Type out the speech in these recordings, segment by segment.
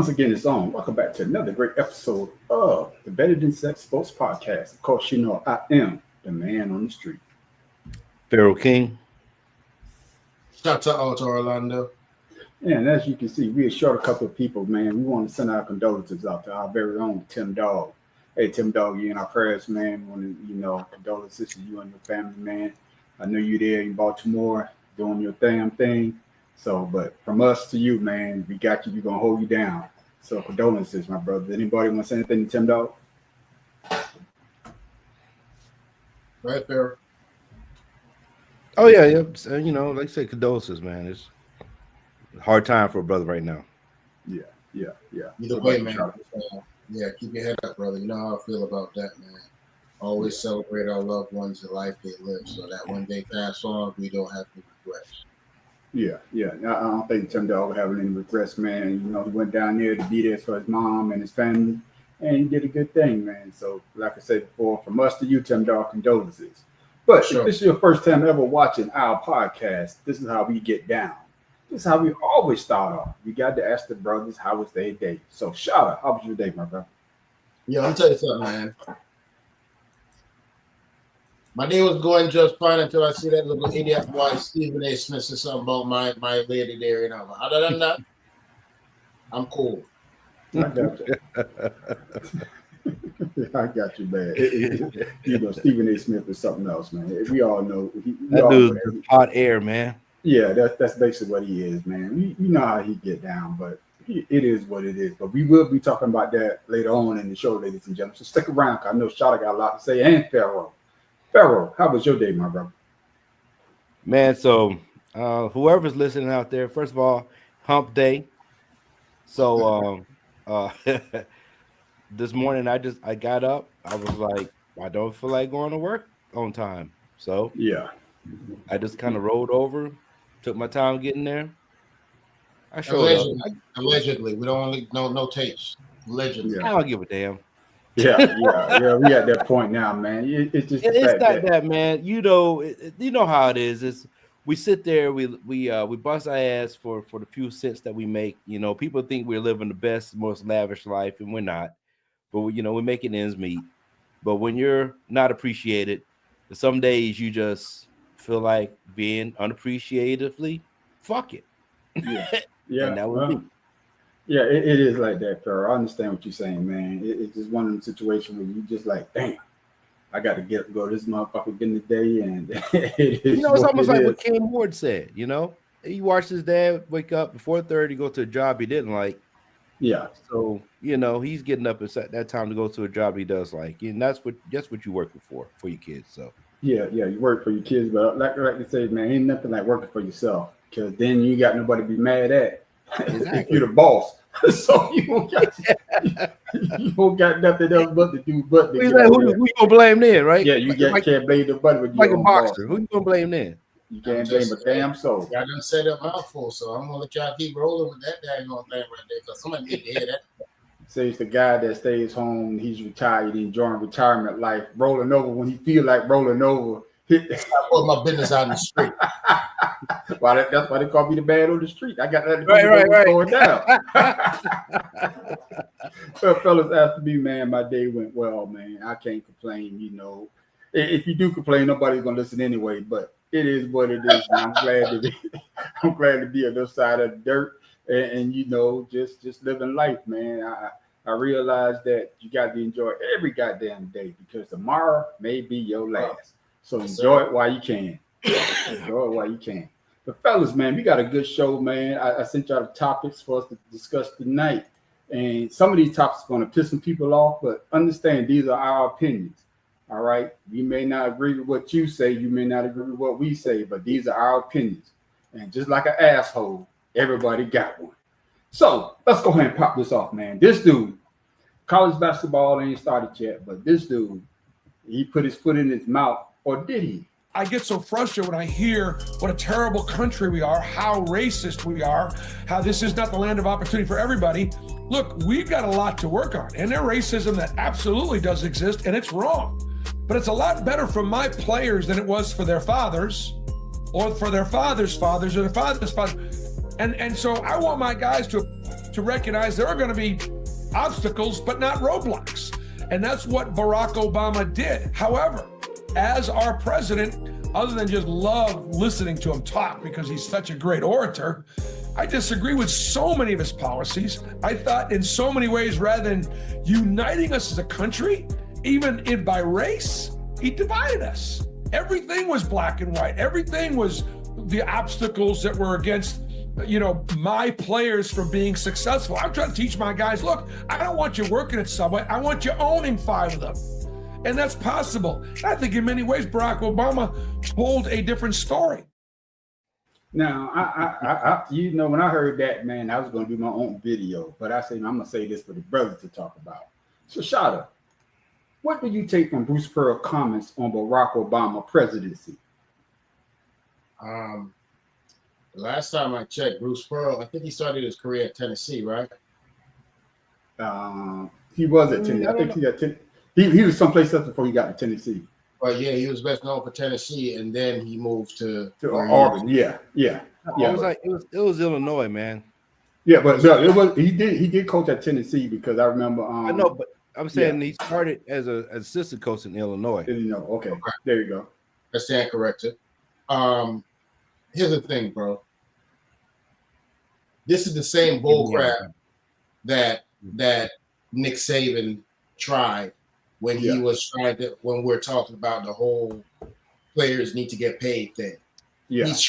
Once again, it's on. Welcome back to another great episode of the Better Than Sex Sports Podcast. Of course, you know I am the man on the street. Pharaoh King. Shout out to Orlando. And as you can see, we are short a couple of people, man. We want to send our condolences out to our very own Tim Dog. Hey, Tim Dog, you in our prayers, man. Want to, condolences to you and your family, man. I know you there in Baltimore doing your damn thing. So, but from us to you, man, we got you. We're going to hold you down. So, condolences, my brother. Anybody want to say anything to Tim Dog? Right there. Oh, yeah. So, like I said, condolences, man. It's a hard time for a brother right now. Yeah. Either way, man. Keep your head up, brother. You know how I feel about that, man. Always celebrate our loved ones, the life they live, so that when they pass on, we don't have any regrets. Yeah. I don't think Tim Dog having any regrets, man. He went down there to be there for his mom and his family, and he did a good thing, man. So, like I said before, from us to you, Tim Dog, condolences. But If this is your first time ever watching our podcast, this is how we get down. This is how we always start off. We got to ask the brothers, how was their day? So, shout out, how was your day, my brother? Yeah, I'm tell you something, man. My day was going just fine until I see that little idiot boy Stephen A. Smith say something about my lady there. Other than that, I'm cool. I got you. I got you, man. Stephen A. Smith is something else, man. We all know. That dude's hot air, man. Yeah, that's basically what he is, man. You know how he get down, but it is what it is. But we will be talking about that later on in the show, ladies and gentlemen. So stick around, because I know Shada got a lot to say, and Pharaoh. Pharaoh, how was your day, my brother? Man, so whoever's listening out there, first of all, hump day. So this morning I got up. I was like, I don't feel like going to work on time. So yeah, I just kind of rolled over, took my time getting there. I showed up. Allegedly, we don't no tapes. Allegedly, I don't give a damn. Yeah. We at that point now, man. It's just it's not that, man. You know how it is. It's we sit there, we bust our ass for the few cents that we make. People think we're living the best, most lavish life, and we're not. But we're making ends meet. But when you're not appreciated, some days you just feel like being unappreciatively. Fuck it. Yeah. And that would be. Yeah, it is like that, Pharaoh. I understand what you're saying, man. It's just one of the situations where you just like, damn, I got to go this motherfucker again today, and it is. It's almost like what Ken Ward said. He watched his dad wake up at 4:30, go to a job he didn't like. Yeah. So he's getting up at that time to go to a job he does like, and that's what you're working for your kids. So yeah, you work for your kids, but like they say, man, ain't nothing like working for yourself, because then you got nobody to be mad at. Exactly. If you're the boss, so you won't got nothing else but to do. But to who you gonna blame then, right? Yeah, can't blame the buddy with like a boxer. Who you gonna blame then? You can't blame a damn soul. I done said that mouthful, so I'm gonna let y'all keep rolling with that daggone thing right there, because somebody need to hear that. Say it's the guy that stays home, he's retired, enjoying retirement life, rolling over when he feel like rolling over. I put my business out in the street. That's why they call me the man on the street. I got that right. Going down. So, fellas, after me, man, my day went well, man. I can't complain. If you do complain, nobody's gonna listen anyway. But it is what it is. I'm glad to be on this side of the dirt, and just living life, man. I realize that you got to enjoy every goddamn day, because tomorrow may be your last. So enjoy it while you can. But fellas, man, we got a good show, man. I sent y'all the topics for us to discuss tonight. And some of these topics are going to piss some people off, but understand these are our opinions. All right? We may not agree with what you say. You may not agree with what we say, but these are our opinions. And just like an asshole, everybody got one. So let's go ahead and pop this off, man. This dude, college basketball ain't started yet, but this dude, he put his foot in his mouth. Or did he? I get so frustrated when I hear what a terrible country we are, how racist we are, how this is not the land of opportunity for everybody. Look, we've got a lot to work on, and there's racism that absolutely does exist, and it's wrong. But it's a lot better for my players than it was for their fathers, or for their fathers' fathers, or their fathers' fathers. And so I want my guys to to recognize there are going to be obstacles, but not roadblocks. And that's what Barack Obama did. However, as our president, other than just love listening to him talk because he's such a great orator, I disagree with so many of his policies. I thought in so many ways, rather than uniting us as a country, even by race, he divided us. Everything was black and white. Everything was the obstacles that were against, my players from being successful. I'm trying to teach my guys, look, I don't want you working at Subway. I want you owning 5 of them. And that's possible. And I think in many ways, Barack Obama told a different story. Now, I when I heard that, man, I was going to do my own video, but I said, I'm going to say this for the brothers to talk about. So, Shada, what do you take from Bruce Pearl's comments on Barack Obama presidency? The last time I checked, Bruce Pearl, I think he started his career at Tennessee, right? He was at Tennessee. I think he got he was someplace else before he got to Tennessee. But yeah, he was best known for Tennessee, and then he moved to Auburn. Yeah. It was Illinois, man. Yeah, but he did coach at Tennessee because I remember. I know, but I'm saying he started as an assistant coach in Illinois. Okay, there you go. I stand corrected. Here's the thing, bro. This is the same bullcrap that Nick Saban tried when he was when we're talking about the whole players need to get paid thing. Yeah, he's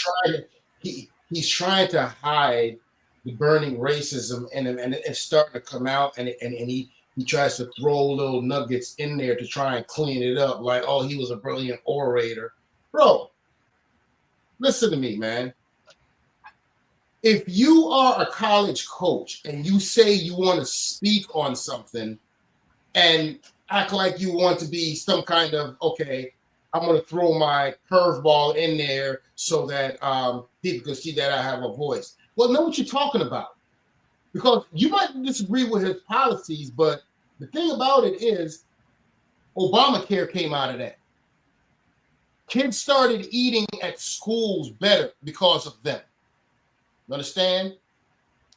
trying to hide the burning racism and it's starting to come out, and he tries to throw little nuggets in there to try and clean it up, like, oh, he was a brilliant orator. Bro, listen to me, man. If you are a college coach and you say you want to speak on something and act like you want to be some kind of, okay, I'm going to throw my curveball in there so that people can see that I have a voice. Well, know what you're talking about. Because you might disagree with his policies, but the thing about it is Obamacare came out of that. Kids started eating at schools better because of them. You understand?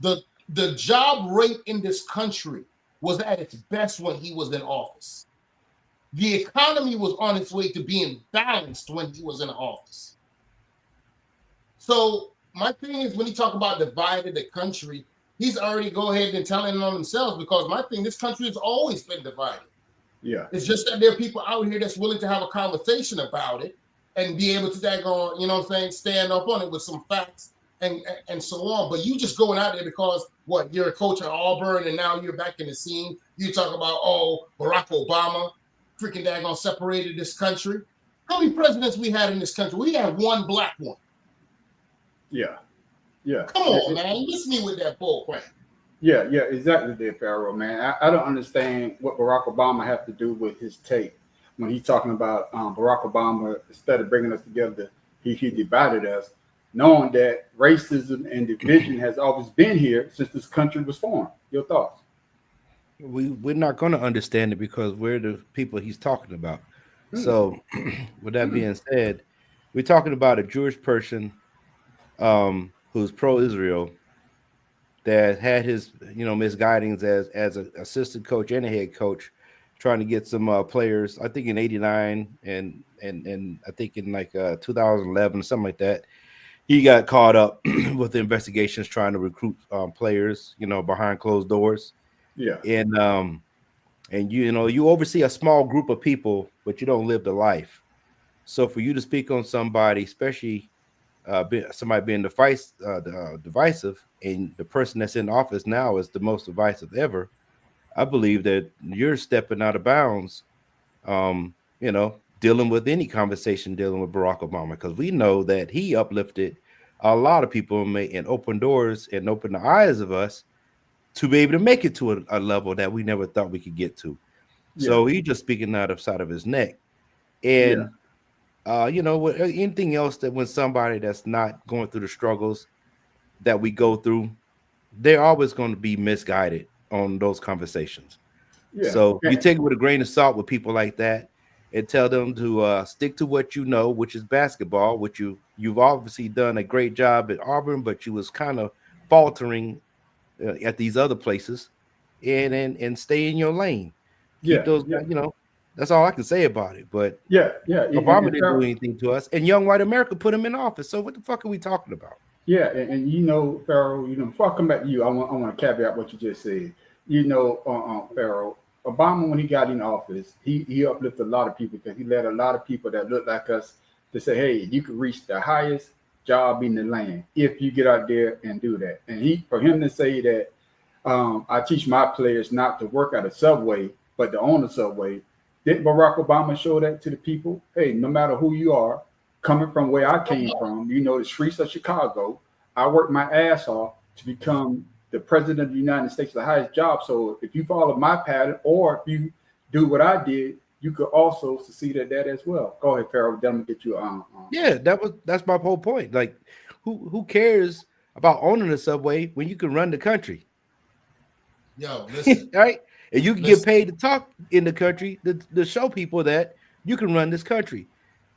The job rate in this country was at its best when he was in office. The economy was on its way to being balanced when he was in office. So my thing is, when he talk about divided the country, he's already go ahead and telling it on themselves, because my thing, this country has always been divided. Yeah. It's just that there are people out here that's willing to have a conversation about it and be able to stand up on it with some facts and so on. But you just going out there because you're a coach at Auburn and now you're back in the scene. You talk about, Barack Obama freaking daggone separated this country. How many presidents we had in this country? We had one black one. Yeah. Come on, man. Listen to me with that bull crap. Yeah, exactly there, Pharaoh, man. I don't understand what Barack Obama have to do with his take when he's talking about Barack Obama, instead of bringing us together, he divided us, knowing that racism and division has always been here since this country was formed. Your thoughts? We're not going to understand it because we're the people he's talking about. So with that being said, we're talking about a Jewish person who's pro-Israel that had his misguidings as an assistant coach and a head coach, trying to get some players, I think in 89 and I think in 2011, something like that. He got caught up with the investigations trying to recruit players, behind closed doors. Yeah. And you oversee a small group of people, but you don't live the life. So for you to speak on somebody, especially somebody being divisive, and the person that's in office now is the most divisive ever, I believe that you're stepping out of bounds, dealing with any conversation dealing with Barack Obama, because we know that he uplifted a lot of people and opened doors and opened the eyes of us to be able to make it to a level that we never thought we could get to. Yeah. So he's just speaking out of side of his neck. And anything else that when somebody that's not going through the struggles that we go through, they're always going to be misguided on those conversations. Yeah. So you take it with a grain of salt with people like that and tell them to stick to what you know, which is basketball, which you've obviously done a great job at Auburn, but you was kind of faltering at these other places, and stay in your lane. Yeah, Keep those, yeah, that's all I can say about it. But yeah, yeah. Obama didn't do anything to us, and young white America put him in office. So what the fuck are we talking about? Yeah, and Pharaoh, before I come back to you, I want to caveat what you just said. Pharaoh, Obama, when he got in office, he uplifted a lot of people because he led a lot of people that looked like us to say, hey, you could reach the highest job in the land if you get out there and do that. And for him to say that, I teach my players not to work at a Subway, but to own a Subway. Didn't Barack Obama show that to the people? Hey, no matter who you are, coming from where I came from, the streets of Chicago, I worked my ass off to become the president of the United States, the highest job. So if you follow my pattern, or if you do what I did, you could also succeed at that as well. Go ahead, Pharaoh. Then I'm gonna get you on. Yeah, that's my whole point. Like, who cares about owning a Subway when you can run the country? Yo, listen. Right? And you can get paid to talk in the country to show people that you can run this country.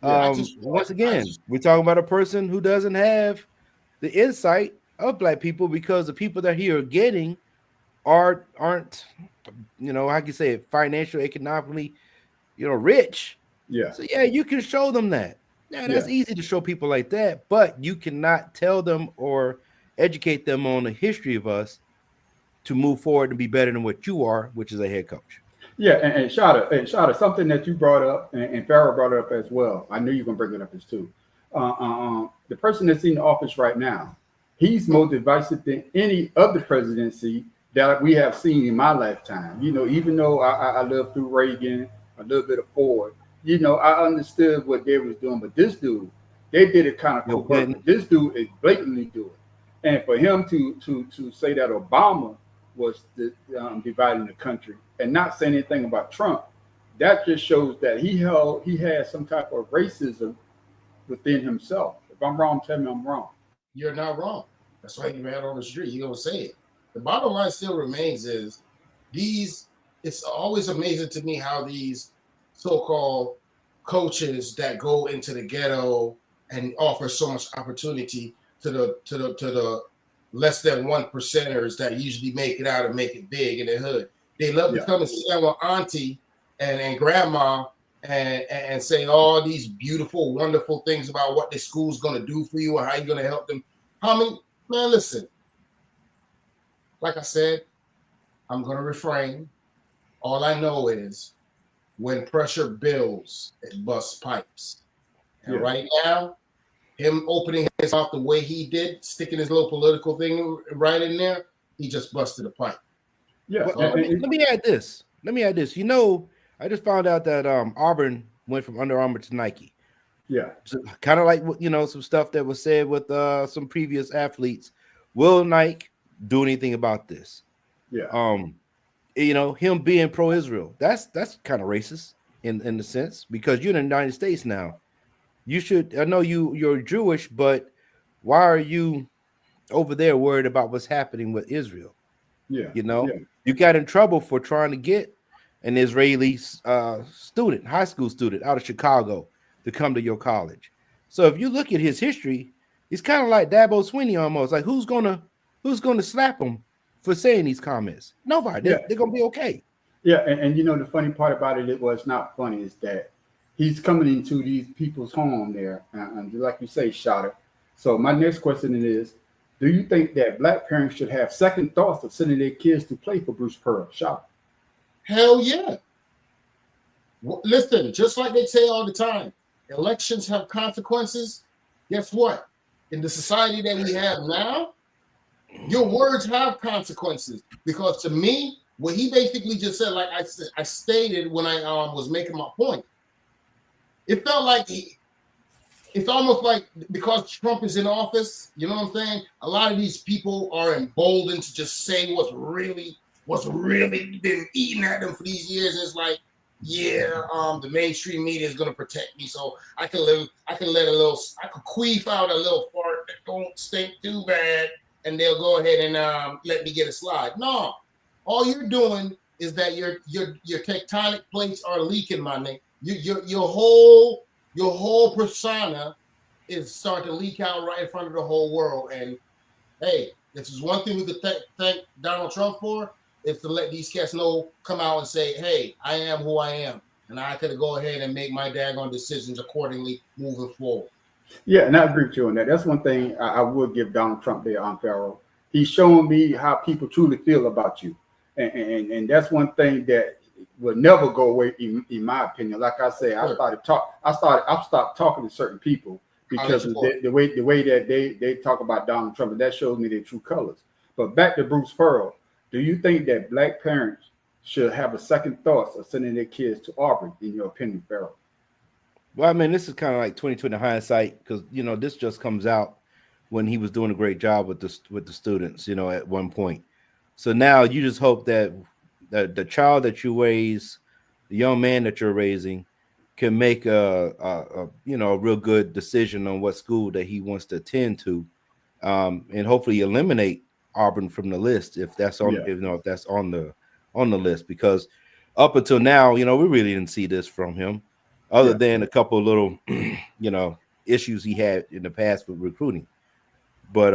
Once again, we're talking about a person who doesn't have the insight of black people, because the people that he are getting aren't how can you say it, financial, economically, rich. Yeah. So yeah, you can show them that. Yeah, that's easy to show people like that, but you cannot tell them or educate them on the history of us to move forward and be better than what you are, which is a head coach. Yeah, and Shada, something that you brought up, and Pharaoh brought it up as well. I knew you were going to bring it up as too. The person that's in the office right now, he's more divisive than any other presidency that we have seen in my lifetime. Even though I lived through Reagan, a little bit of Ford, I understood what they was doing. But this dude, they did it kind of covertly. This dude is blatantly doing it. And for him to say that Obama was dividing the country and not saying anything about Trump, that just shows that he has some type of racism within himself. If I'm wrong, tell me I'm wrong. You're not wrong. That's why you ran on the street. You're gonna say it. The bottom line still remains is it's always amazing to me how these so-called coaches that go into the ghetto and offer so much opportunity to the less than 1%ers that usually make it out and make it big in the hood. They love to come and sit down with auntie and grandma and say all these beautiful, wonderful things about what the school's going to do for you or how you're going to help them. Man, listen. Like I said, I'm going to refrain. All I know is when pressure builds, it busts pipes. And right now, him opening his mouth the way he did, sticking his little political thing right in there, he just busted a pipe. Yeah. Let me add this. I just found out that Auburn went from Under Armour to Nike. Yeah. So, kind of like some stuff that was said with some previous athletes. Will Nike do anything about this? Yeah. Him being pro-Israel, that's kind of racist in the sense, because you're in the United States now. You should. I know you're Jewish, but why are you over there worried about what's happening with Israel? Yeah. You got in trouble for trying to get an Israeli student, high school student out of Chicago to come to your college. So if you look at his history, he's kind of like Dabo Swinney almost. Like who's gonna slap him for saying these comments? Nobody. They're gonna be okay. Yeah, and the funny part about it was not funny is that he's coming into these people's home there, and like you say, Shada. So my next question is, do you think that black parents should have second thoughts of sending their kids to play for Bruce Pearl? Shada. Hell yeah. Listen, just like they say all the time, elections have consequences. Guess what? In the society that we have now, your words have consequences. Because to me, what he basically just said, like I stated when I was making my point, it felt like it's almost like because Trump is in office, you know what I'm saying? A lot of these people are emboldened to just say what's really been eating at them for these years. And it's like, the mainstream media is gonna protect me, so I can queef out a little fart that don't stink too bad, and they'll go ahead and let me get a slide. No, all you're doing is that your tectonic plates are leaking, my nigga. Your whole persona is starting to leak out right in front of the whole world. And hey, This is one thing we could thank Donald Trump for, is to let these cats know, come out and say, hey, I am who I am. And I could go ahead and make my daggone decisions accordingly moving forward. Yeah, and I agree with you on that. That's one thing I would give Donald Trump there on Pharaoh. He's showing me how people truly feel about you. And that's one thing that will never go away, in my opinion. Like I say, I stopped talking to certain people because of the way that they talk about Donald Trump, and that shows me their true colors. But back to Bruce Pearl, do you think that black parents should have a second thoughts of sending their kids to Auburn, in your opinion, Pharaoh? Well, I mean, this is kind of like 2020 hindsight, because this just comes out when he was doing a great job with the students, at one point. So now you just hope that the child that you raise, the young man that you're raising, can make a real good decision on what school that he wants to attend to, and hopefully eliminate Auburn from the list if that's on if that's on the list, because up until now, we really didn't see this from him, other than a couple of little issues he had in the past with recruiting. But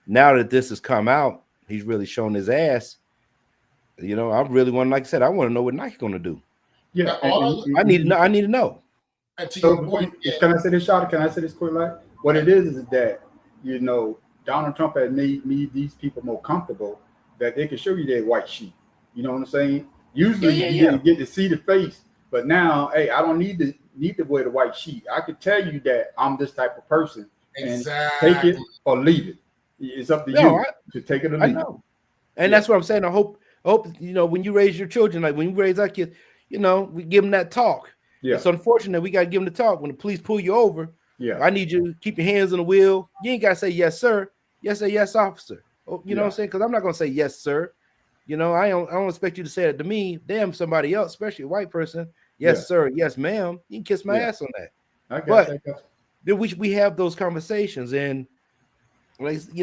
now that this has come out, he's really shown his ass. I really want, like I said, I want to know what Nike's going to do. Yeah, I need to know. And to your point, can I say this, Shawty? Can I say this quick? Like, what it is that Donald Trump has made these people more comfortable that they can show you their white sheet. You know what I'm saying? Usually you didn't get to see the face, but now, hey, I don't need to wear the white sheet. I can tell you that I'm this type of person, and take it or leave it. It's up to you to take it or leave it. And that's what I'm saying. I hope when you raise your children, like when you raise our kids, we give them that talk. Yeah. It's unfortunate we got to give them the talk when the police pull you over. Yeah. I need you to keep your hands on the wheel. You ain't got to say yes, sir. Yes, say yes, officer. You know what I'm saying? Because I'm not going to say yes, sir. I don't expect you to say it to me. Damn, somebody else, especially a white person. Yes, sir. Yes, ma'am. You can kiss my ass on that. Then we have those conversations, and listen.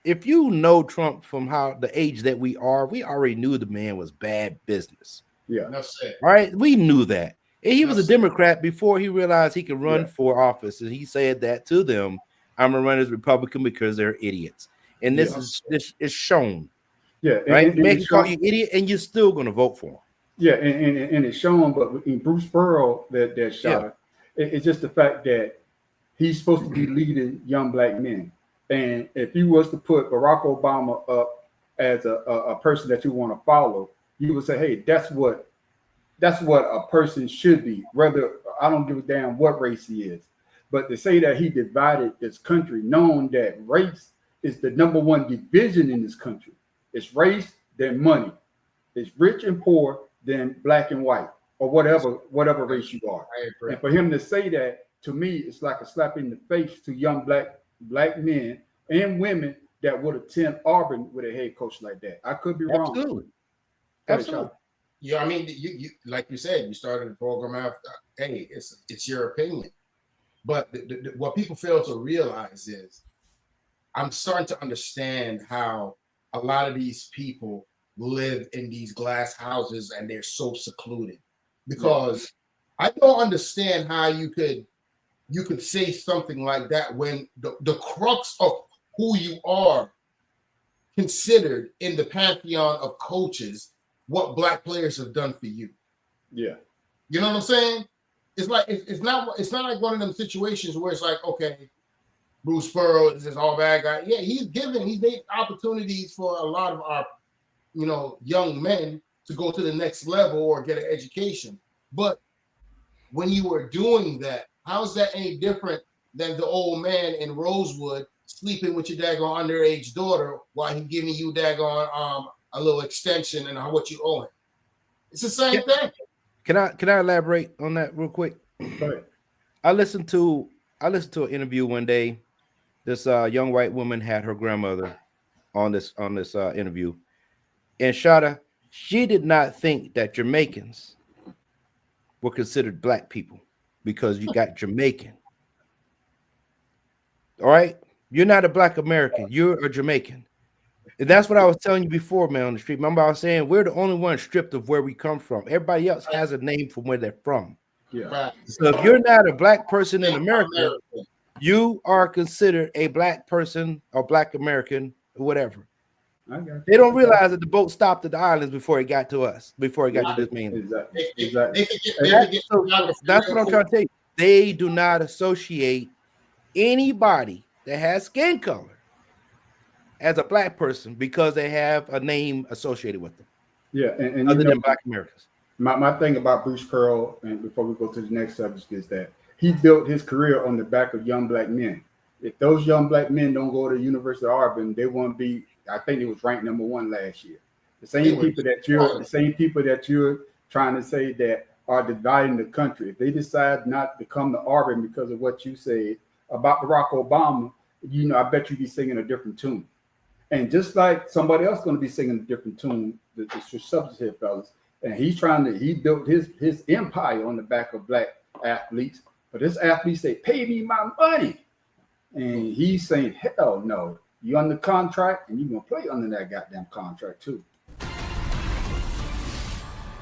If you know Trump from the age that we already knew the man was bad business. Yeah, that's it. Right? We knew that. And he was a Democrat before he realized he could run for office, and he said that to them. I'm gonna run as Republican because they're idiots, and this is shown. Yeah, right. They can call you idiot, and you're still gonna vote for him. Yeah, and it's shown. But in Bruce Pearl, that shot, it's just the fact that he's supposed to be leading young black men. And if you was to put Barack Obama up as a person that you want to follow, you would say, hey, that's what a person should be. Whether I don't give a damn what race he is. But to say that he divided this country, knowing that race is the number one division in this country. It's race, then money. It's rich and poor, then black and white, or whatever race you are. And for him to say that, to me, it's like a slap in the face to young black men and women that would attend Auburn with a head coach like that. I could be wrong. Absolutely. Yeah, I mean, you like you said, you started the program after. Hey, it's your opinion. But what people fail to realize is I'm starting to understand how a lot of these people live in these glass houses and they're so secluded, because I don't understand how you could say something like that when the crux of who you are considered in the pantheon of coaches, what black players have done for you. Yeah. You know what I'm saying? It's like it's not like one of them situations where it's like, okay, Bruce Pearl is this all bad guy. Yeah, he's made opportunities for a lot of our, young men to go to the next level or get an education. But when you were doing that, how is that any different than the old man in Rosewood sleeping with your daggone underage daughter while he giving you daggone a little extension and what you owe him? It's the same thing. Can I elaborate on that real quick? Go ahead. I listened to an interview one day. This young white woman had her grandmother on this interview, and Shada, she did not think that Jamaicans were considered black people because you got Jamaican. All right, you're not a black American. You're a Jamaican. And that's what I was telling you before, man, on the street. Remember, I was saying we're the only ones stripped of where we come from. Everybody else has a name from where they're from. Yeah. So if you're not a black person in America, you are considered a black person or black American or whatever. I got you. They don't realize that the boat stopped at the islands before it got to us, before it got to this man. Exactly. So that's what I'm trying to tell you. They do not associate anybody that has skin color as a black person because they have a name associated with them. Yeah, and other than black Americans. My thing about Bruce Pearl, and before we go to the next subject, is that he built his career on the back of young black men. If those young black men don't go to the University of Auburn, they won't be. I think it was ranked number 1 last year. The same people that you're trying to say that are dividing the country. If they decide not to come to Auburn because of what you said about Barack Obama, I bet you'd be singing a different tune. And just like somebody else going to be singing a different tune, the substantive fellas, and he built his empire on the back of black athletes. But this athlete say, pay me my money. And he's saying, hell no. You under contract, and you're going to play under that goddamn contract, too.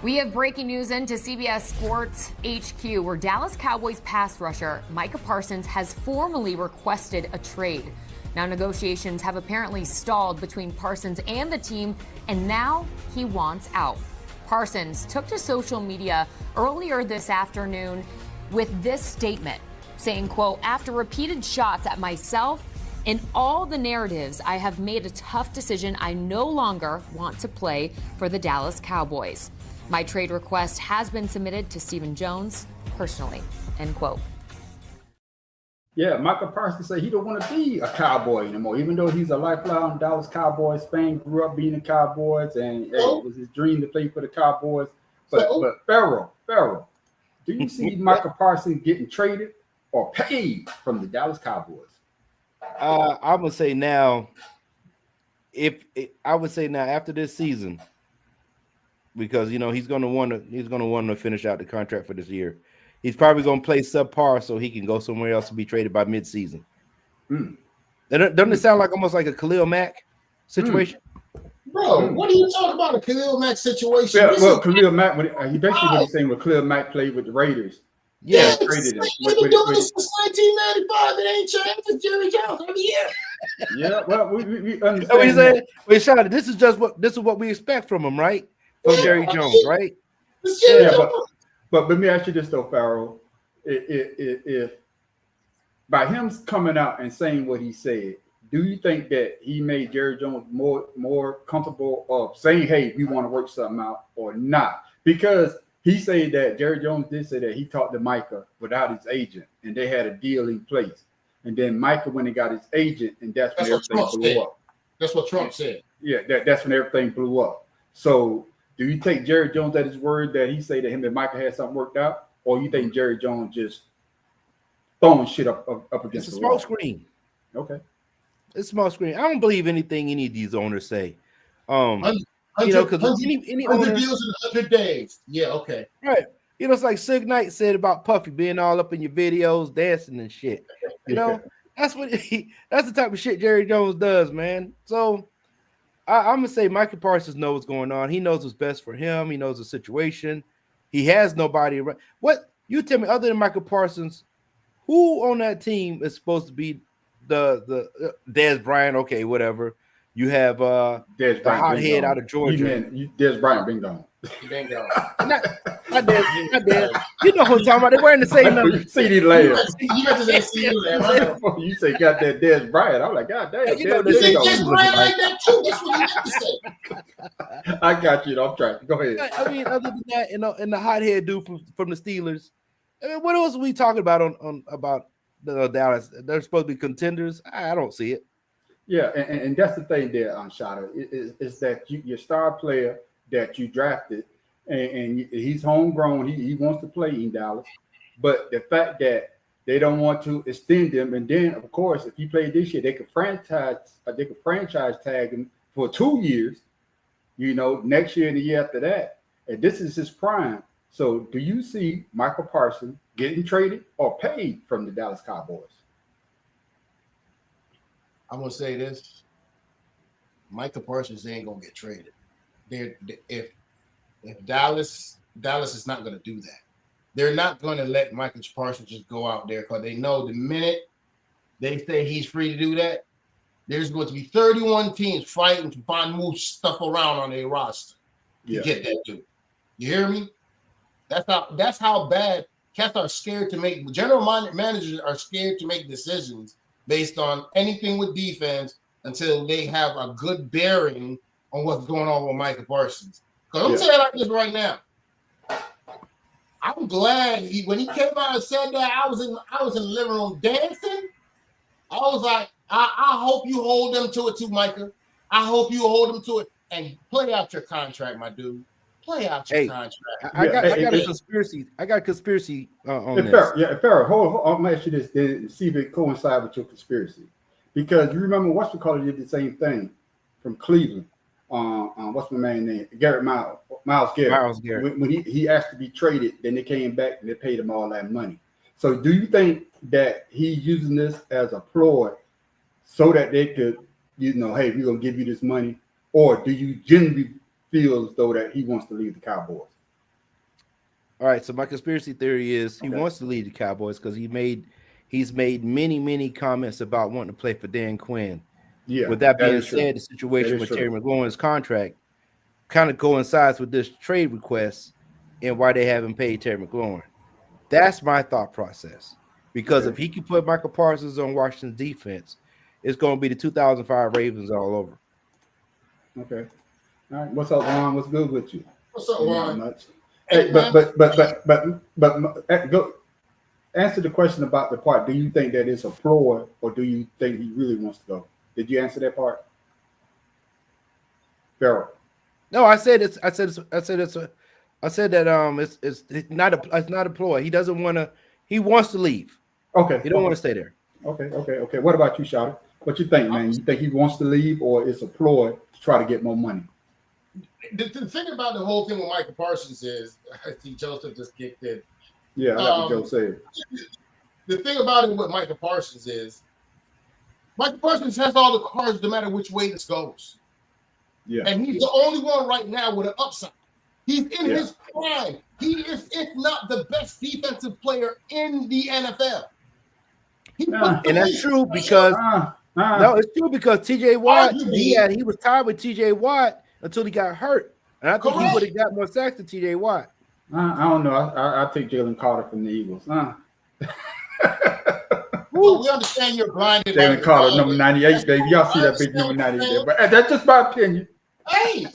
We have breaking news into CBS Sports HQ, where Dallas Cowboys pass rusher Micah Parsons has formally requested a trade. Now, negotiations have apparently stalled between Parsons and the team, and now he wants out. Parsons took to social media earlier this afternoon with this statement, saying, quote, after repeated shots at myself, in all the narratives, I have made a tough decision. I no longer want to play for the Dallas Cowboys. My trade request has been submitted to Stephen Jones personally, end quote. Yeah, Micah Parsons said he don't want to be a Cowboy anymore, even though he's a lifelong Dallas Cowboys fan, grew up being the Cowboys, and it was his dream to play for the Cowboys. But Pharaoh, do you see Micah Parsons getting traded or paid from the Dallas Cowboys? I would say now, after this season, because he's going to want to finish out the contract for this year. He's probably going to play subpar so he can go somewhere else to be traded by midseason. Doesn't it sound like almost like a Khalil Mack situation? Bro, what are you talking about? A Khalil Mack situation? Yeah, well, Khalil Mack, he basically what he's saying when Khalil Mack played with the Raiders. Yeah, traded him. We've been doing this since 1995. It ain't changed. It's Jerry Jones every year. Yeah, well, we understand. What you saying? Wait, Shada, this is what we expect from him, right? From Jerry Jones, right? Yeah, but let me ask you this though, Pharaoh. If by him coming out and saying what he said, do you think that he made Jerry Jones more comfortable of saying, "Hey, we want to work something out," or not? Because he said that Jerry Jones did say that he talked to Micah without his agent, and they had a deal in place. And then Micah went and got his agent, and that's when everything blew up. That's what Trump said. Yeah, that's when everything blew up. So, do you take Jerry Jones at his word that he said that him and Micah had something worked out, or you think Jerry Jones just throwing shit up against it's a the wall? smoke screen? Okay, it's a smoke screen. I don't believe anything any of these owners say. Because 100 deals in 100 days. Yeah, okay. Right. It's like Suge Knight said about Puffy being all up in your videos, dancing and shit. That's the type of shit Jerry Jones does, man. So I'm gonna say Michael Parsons knows what's going on. He knows what's best for him. He knows the situation. He has nobody around. What you tell me, other than Michael Parsons, who on that team is supposed to be the Dez Bryant? Okay, whatever. You have Dez the hothead out of Georgia. Dez Bryant, bingo. Not Dez. You know who I'm talking about. They're wearing the same number. CD Lamb. You got to say CD Lamb. You say got that Dez Bryant. I'm like, God damn. You say Dez Bryant like that too. That's what you have to say. I got you. I'm trying. Go ahead. I mean, other than that, and the hothead dude from the Steelers. I mean, what else are we talking about about the Dallas? They're supposed to be contenders. I don't see it. Yeah, and that's the thing there, Shada, is that your star player that you drafted, and he's homegrown. He wants to play in Dallas, but the fact that they don't want to extend him, and then of course, if he played this year, they could franchise tag him for 2 years. Next year and the year after that, and this is his prime. So, do you see Michael Parsons getting traded or paid from the Dallas Cowboys? I'm gonna say this: Micah Parsons ain't gonna get traded. If Dallas is not gonna do that. They're not gonna let Micah Parsons just go out there because they know the minute they say he's free to do that, there's going to be 31 teams fighting to find more stuff around on their roster to get that dude. You hear me? That's how bad cats are scared to make. General managers are scared to make decisions based on anything with defense until they have a good bearing on what's going on with Micah Parsons. Because I'm saying like this right now. I'm glad when he came out and said that, I was in the living room dancing. I was like, I hope you hold them to it too, Micah. I hope you hold them to it and play out your contract, my dude. Play out your contract. I got a conspiracy. I got a conspiracy on this. Farrell, hold on. I'm gonna ask you this, then see if it coincides with your conspiracy. Because you remember whatchamacallit did the same thing from Cleveland. What's my man's name? Myles Garrett. When he asked to be traded, then they came back and they paid him all that money. So do you think that he's using this as a ploy so that they could, hey, we're gonna give you this money? Or do you genuinely feel as though that he wants to leave the Cowboys? All right, so my conspiracy theory is he wants to leave the Cowboys because he's made many comments about wanting to play for Dan Quinn. Yeah. With that being said, the situation with Terry McLaurin's contract kind of coincides with this trade request and why they haven't paid Terry McLaurin. That's my thought process. Because if he can put Michael Parsons on Washington's defense, it's going to be the 2005 Ravens all over. Okay. All right. What's up, Juan? What's good with you? What's up, Juan? Hey, but go answer the question about the part. Do you think that it's a ploy, or do you think he really wants to go? Did you answer that part, Farrell? No, I said that it's not a ploy. He doesn't want to. He wants to leave. Okay. He don't want to stay there. Okay. What about you, Shawty? What you think, man? You think he wants to leave, or it's a ploy to try to get more money? The thing about the whole thing with Michael Parsons is, I see Joseph just kicked in. Yeah, I like what Joe said. The thing about it with Michael Parsons is, Michael Parsons has all the cards no matter which way this goes. Yeah. And he's the only one right now with an upside. He's in his prime. He is, if not the best defensive player in the NFL. And that's true because no, it's true because TJ Watt, he was tied with TJ Watt until he got hurt. And I think he would have got more sacks than TJ Watt. I don't know. I'll take Jalen Carter from the Eagles. Well, we understand you're blinded. Jalen Carter, number 98, baby. Y'all see that big number 98. But that's just my opinion. Hey,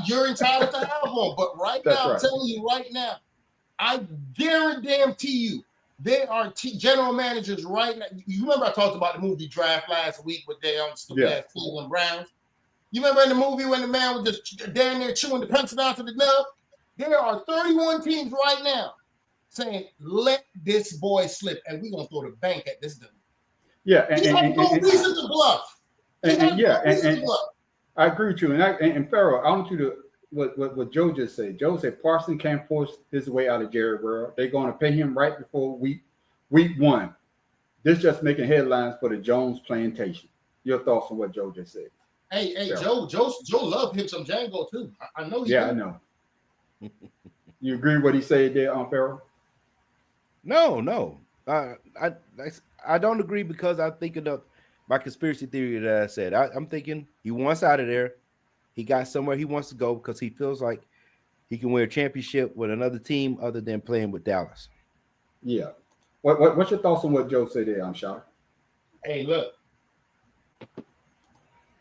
you're entitled to have one. But I'm telling you right now, I guarantee you, there are general managers right now. You remember I talked about the movie Draft last week with their stupid Cleveland Browns? You remember in the movie when the man was just down there chewing the pencil down to the nub? There are 31 teams right now saying, let this boy slip, and we're going to throw the bank at this dude. Yeah. He has no reason to bluff. I agree with you. And Farrell, I want you to, what Joe just said. Joe said Parsons can't force his way out of Jerry World. They're going to pay him right before week one. This just making headlines for the Jones plantation. Your thoughts on what Joe just said? Hey, Joe loved him some Django too. I know. I know. You agree with what he said there, Farrell? No. I don't agree because I'm thinking of my conspiracy theory that I said. I'm thinking he wants out of there. He got somewhere he wants to go because he feels like he can win a championship with another team other than playing with Dallas. Yeah. What's your thoughts on what Joe said there, Shawty? Hey, look.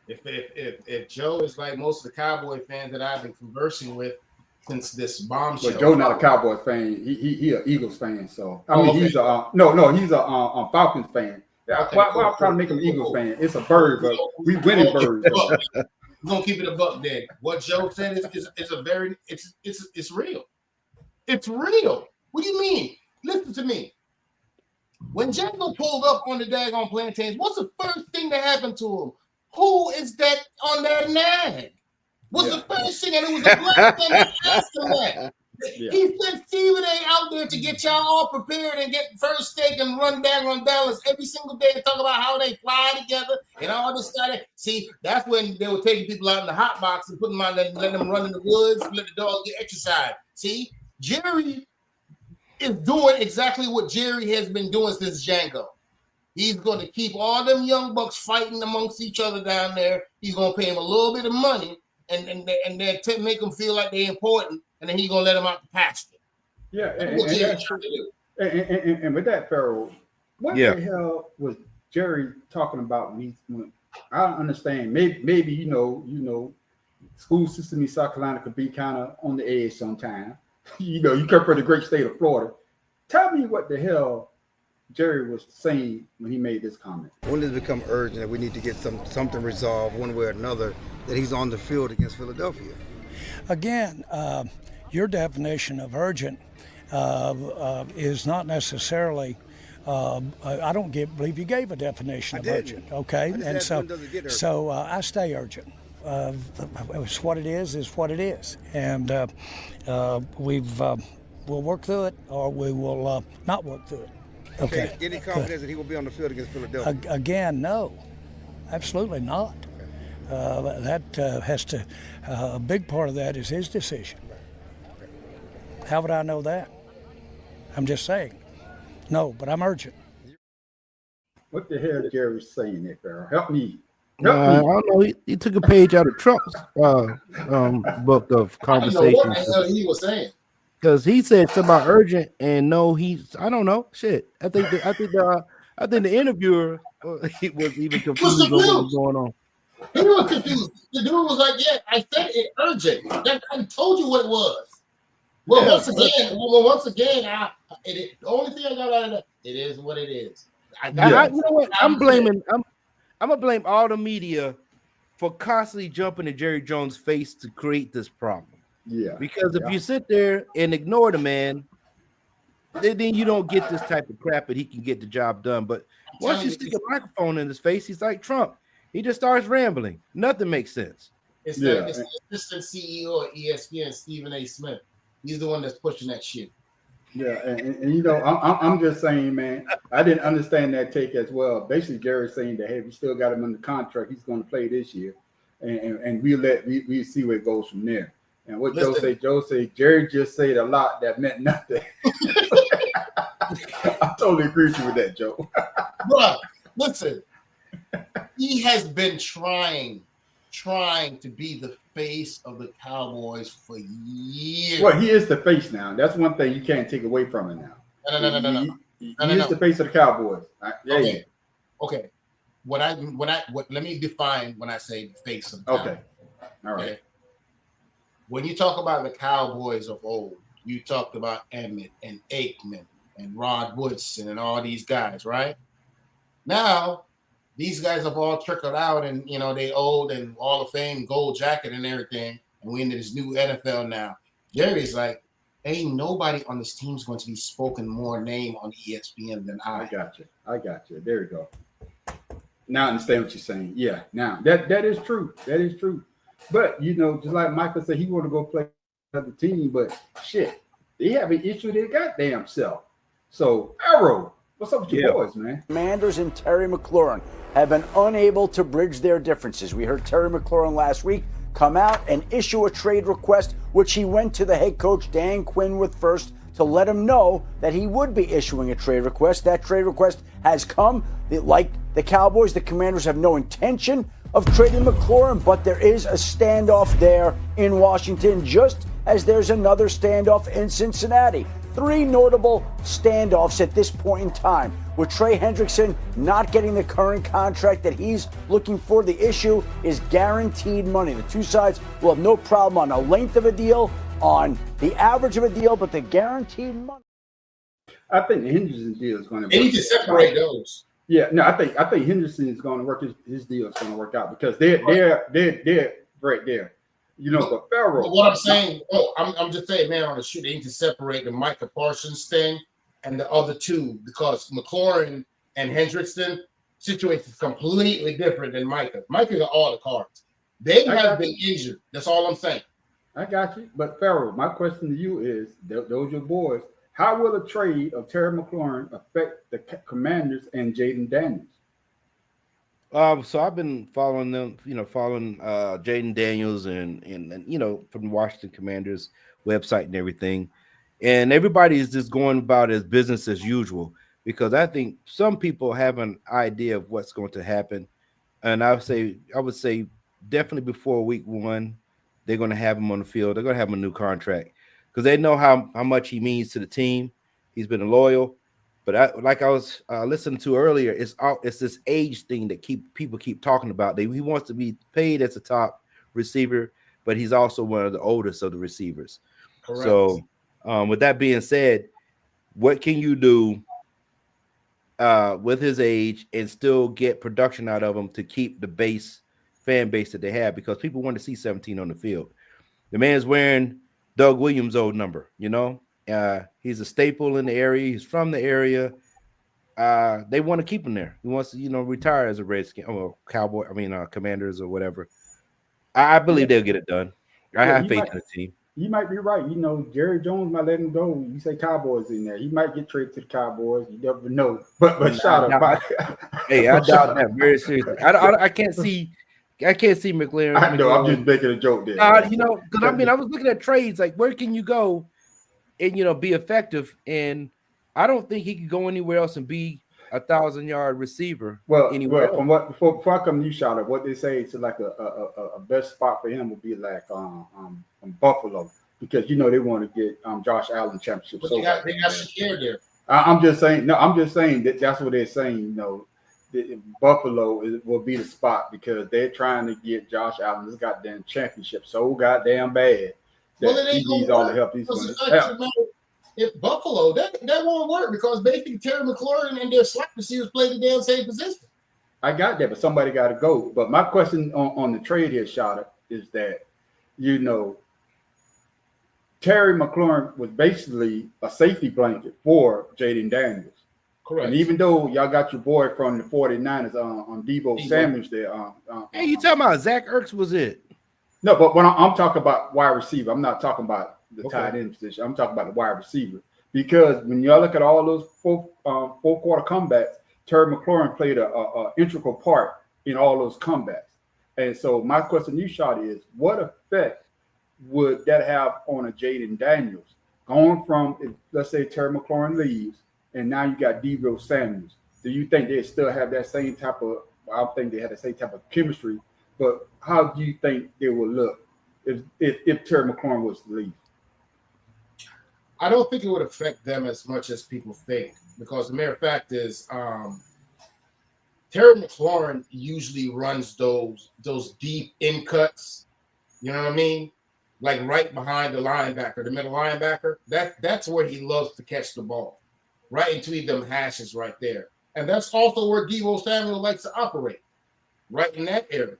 If Joe is like most of the Cowboy fans that I've been conversing with since this bombshell. But Joe not a Cowboy fan. He an Eagles fan. So he's he's a Falcons fan. Why I'm trying to make him an Eagles fan? It's a bird, but we winning birds. We're gonna keep it a buck then. What Joe said is real. It's real. What do you mean? Listen to me. When Django pulled up on the daggone plantains, what's the first thing that happened to him? Who is that on that nag? Was the first thing, and it was a black man that asked him that. Yeah. He sent Stephen A. out there to get y'all all prepared and get first take and run down on Dallas every single day and talk about how they fly together and all this stuff. See, that's when they were taking people out in the hot box and putting them out and letting them run in the woods, let the dog get exercise. See, Jerry is doing exactly what Jerry has been doing since Django. He's going to keep all them young bucks fighting amongst each other down there. He's going to pay them a little bit of money and then make them feel like they're important, and then he's going to let them out the pasture. Yeah, and with that, Pharaoh, what the hell was Jerry talking about when I don't understand. Maybe you know, school system in South Carolina could be kind of on the edge sometimes. You come from the great state of Florida. Tell me what the hell Jerry was saying when he made this comment. When does it become urgent that we need to get something resolved one way or another that he's on the field against Philadelphia? Again, your definition of urgent is not necessarily. I don't believe you gave a definition of urgent. Okay, and so I stay urgent. It's what it is what it is, and we'll work through it, or we will not work through it. Okay. Any confidence that he will be on the field against Philadelphia? Again, no, absolutely not. That has to. A big part of that is his decision. How would I know that? I'm just saying. No, but I'm urgent. What the hell is Jerry saying there, Pharaoh? Help me. I don't know. He took a page out of Trump's book of conversations. I don't know what the hell he was saying. Because he said something about urgent, and no, I don't know. Shit. I think the interviewer was even confused on what was going on. He was confused. The dude was like, "Yeah, I said it urgent. I told you what it was." Well, once again, the only thing I got out of that, it is what it is. You know what? I'm gonna blame all the media for constantly jumping in Jerry Jones' face to create this problem. Yeah. Because if you sit there and ignore the man, then you don't get this type of crap that he can get the job done. But once you stick a microphone in his face, he's like Trump. He just starts rambling. Nothing makes sense. It's the assistant CEO of ESPN, Stephen A. Smith. He's the one that's pushing that shit. Yeah, and I'm just saying, man, I didn't understand that take as well. Basically, Jerry's saying that, hey, we still got him under contract. He's going to play this year, and we see where it goes from there. And what Joe said, Jerry just said a lot that meant nothing. I totally agree with you with that, Joe. Bro, listen, he has been trying to be the face of the Cowboys for years. Well, he is the face now. That's one thing you can't take away from him now. No. He is the face of the Cowboys. Okay. Let me define when I say the face of the Cowboys. Okay. All right. Okay? When you talk about the Cowboys of old, you talked about Emmett and Aikman and Rod Woodson and all these guys, right? Now, these guys have all trickled out, and they old and Hall of Fame gold jacket and everything, and we're into this new NFL now. Jerry's like, ain't nobody on this team's going to be spoken more name on ESPN than I. I got you. There we go. Now I understand what you're saying. Yeah. Now that is true. That is true. But just like Michael said, he want to go play another team, but shit, they have an issue with their goddamn self. So Arrow, what's up with your boys, man? Commanders and Terry McLaurin have been unable to bridge their differences. We heard Terry McLaurin last week come out and issue a trade request, which he went to the head coach Dan Quinn with first to let him know that he would be issuing a trade request. That trade request has come. Like the Cowboys, the Commanders have no intention of trading McLaurin, but there is a standoff there in Washington, just as there's another standoff in Cincinnati. Three notable standoffs at this point in time. With Trey Hendrickson not getting the current contract that he's looking for, the issue is guaranteed money. The two sides will have no problem on the length of a deal, on the average of a deal, but the guaranteed money. I think the Henderson deal is going to. They need to separate those. Yeah, no, I think Henderson is going to work. His deal is going to work out because they're right there. But Pharaoh. But what I'm saying, I'm just saying, man, on the shoot, they need to separate the Micah Parsons thing and the other two, because McLaurin and Hendrickson situation is completely different than Micah. Micah got all the cards. They have been injured. That's all I'm saying. I got you. But Pharaoh, my question to you is, those your boys, how will a trade of Terry McLaurin affect the Commanders and Jaden Daniels? So I've been following them, following Jaden Daniels and from the Washington Commanders website and everything. And everybody is just going about as business as usual. because I think some people have an idea of what's going to happen. And I would say definitely before week 1, they're going to have him on the field. They're going to have him a new contract because they know how much he means to the team. He's been loyal. But I was listening to earlier, it's this age thing that people keep talking about. He wants to be paid as a top receiver, but he's also one of the oldest of the receivers. Correct. So with that being said, what can you do with his age and still get production out of him to keep the fan base that they have? Because people want to see 17 on the field. The man's wearing Doug Williams' old number, he's a staple in the area. He's from the area. They want to keep him there. He wants to, retire as a Redskin or Cowboy. Commanders or whatever. I believe they'll get it done. I have faith in the team. You might be right. Jerry Jones might let him go. You say Cowboys in there. He might get traded to the Cowboys. You never know. But shout out. Hey, I doubt that very seriously. I can't see McLaurin. I know. I'm just making a joke there. Because I was looking at trades. Like, where can you go and be effective? And I don't think he could go anywhere else and be 1,000-yard receiver. Anywhere else. Before I come to you, shout out. What they say is like a best spot for him would be like Buffalo, because they want to get Josh Allen championship. But they got Shakir there. I'm just saying that's what they're saying. Buffalo will be the spot because they're trying to get Josh Allen this goddamn championship so goddamn bad that he needs all the help he's going to have. If Buffalo, that won't work because basically Terry McLaurin and their slot receivers play the damn same position. I got that, but somebody got to go. But my question on the trade here, Shada, is that Terry McLaurin was basically a safety blanket for Jaden Daniels. Correct. And even though y'all got your boy from the 49ers on Deebo Samuels there. Hey, you talking about Zach Ertz was it? No, but when I'm talking about wide receiver, I'm not talking about the tight end position. I'm talking about the wide receiver. Because when y'all look at all those fourth quarter comebacks, Terry McLaurin played a integral part in all those comebacks. And so my question to you, Shotty, is what effect would that have on a Jaden Daniels going from, let's say Terry McLaurin leaves, and now you got Deebo Samuels? Do you think they still have that same type of? I don't think they had the same type of chemistry, but how do you think they will look if Terry McLaurin was to leave? I don't think it would affect them as much as people think, because the mere fact is, Terry McLaurin usually runs those deep in cuts. You know what I mean? Like right behind the linebacker, the middle linebacker. That's where he loves to catch the ball, right into them hashes right there. And that's also where Deebo Samuel likes to operate, right in that area.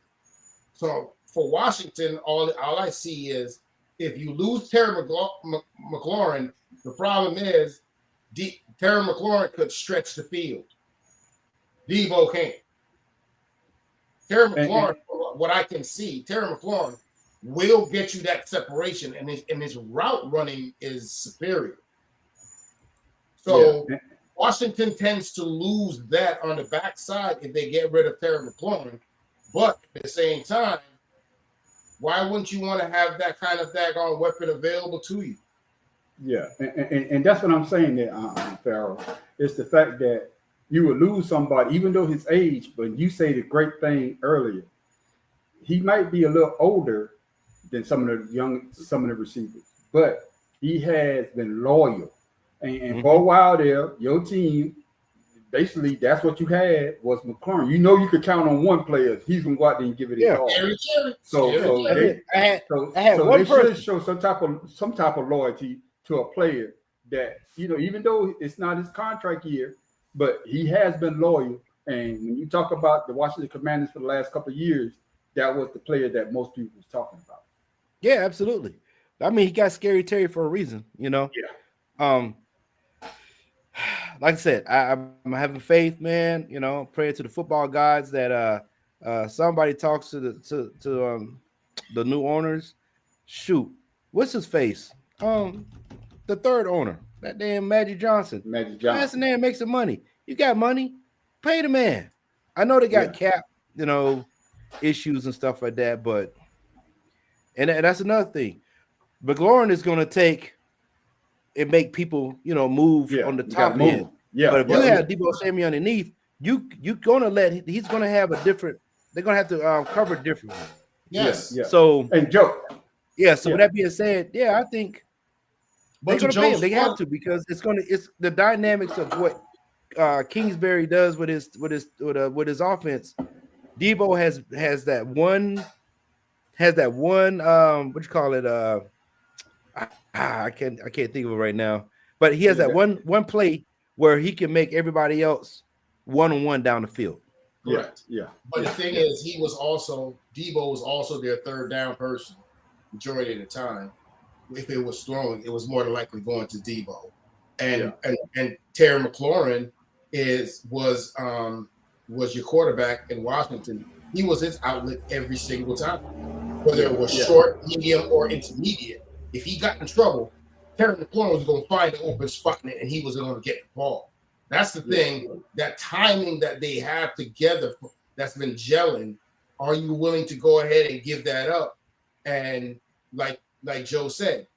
So for Washington, all I see is if you lose Terry McLaurin, the problem is Terry McLaurin could stretch the field. Deebo can't. Terry McLaurin, what I can see, Terry McLaurin will get you that separation, and his route running is superior. So Washington tends to lose that on the backside if they get rid of Terry McLaurin. But at the same time, why wouldn't you want to have that kind of daggone weapon available to you? Yeah, and that's what I'm saying there, Farrell. It's the fact that you would lose somebody, even though his age, but you say the great thing earlier. He might be a little older than some of the receivers, but he has been loyal. And for a while there, your team, basically, that's what you had was McLaurin. You could count on one player. He's going to go out there and give it his all. So they should show some type of loyalty to a player that, even though it's not his contract year, but he has been loyal. And when you talk about the Washington Commanders for the last couple of years, that was the player that most people was talking about. Yeah, absolutely. I mean, he got Scary Terry for a reason, Yeah. Like I said, I'm having faith, man. Praying to the football gods that somebody talks to the new owners. Shoot, what's his face? The third owner, that damn Magic Johnson. That's the name, makes some money. You got money, pay the man. I know they got cap, issues and stuff like that, but and that's another thing. McLaurin is going to take and make people, move on the top end. Yeah. But if you have Debo Samuel underneath, he's gonna have a different. They're gonna have to cover differently. Yes. Yeah. So and Joe. Yeah. So with that being said, I think they're gonna pay him. They have to because it's the dynamics of what Kingsbury does with his offense. Debo has that one what you call it? I can't think of it right now. But he has that one play where he can make everybody else one-on-one down the field. Correct. Yeah. But the thing is, Debo was also their third down person majority of the time. If it was throwing, it was more than likely going to Debo. And Terry McLaurin was your quarterback in Washington. He was his outlet every single time, whether it was short, medium, or intermediate. If he got in trouble, Terry McLaurin was going to find an open spot and he was going to get the ball. That's the thing, that timing that they have together that's been gelling. Are you willing to go ahead and give that up? And like Joe said,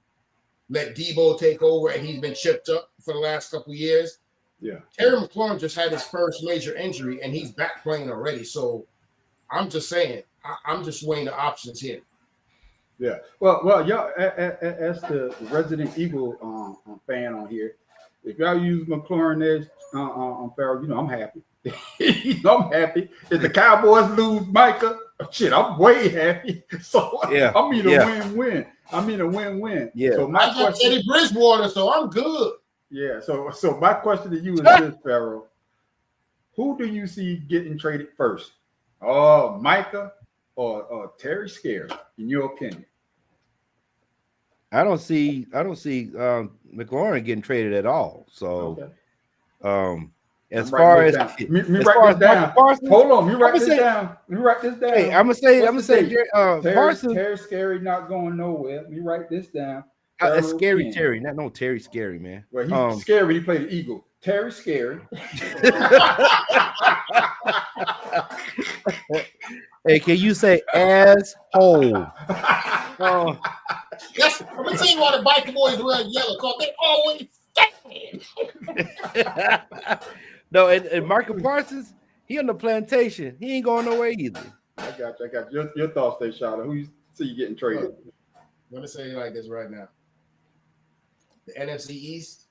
let Debo take over, and he's been chipped up for the last couple of years. Yeah. Terry McLaurin just had his first major injury, and he's back playing already. So I'm just saying, I'm just weighing the options here. Yeah. Well, y'all, as the resident Eagle fan on here, if y'all use McLaurin as on Farrell, I'm happy. I'm happy. If the Cowboys lose Micah, shit, I'm way happy. So I'm in a win-win. I'm in a win-win. Yeah. So my I got Teddy Bridgewater, so I'm good. Yeah. So my question to you is this, Farrell: who do you see getting traded first? Micah or Terry Scary, in your opinion? I don't see McLaurin getting traded at all. So, as far as write this down. Hold on, you write this down. You write this down. Hey, I'm gonna say Parsons. Terry Scary not going nowhere. Let me write this down. That's Scary Terry, not no Terry Scary, man. Well, he's scary. He played the Eagle. Terry Scary. Hey, can you say asshole? Yes, I'm gonna tell you why the Biker boys wear yellow, because they always stand. No, and Michael Parsons, he on the plantation. He ain't going nowhere either. I got you. Your thoughts, there, Shada. Who you see you getting traded? I'm gonna say it like this right now. The NFC East,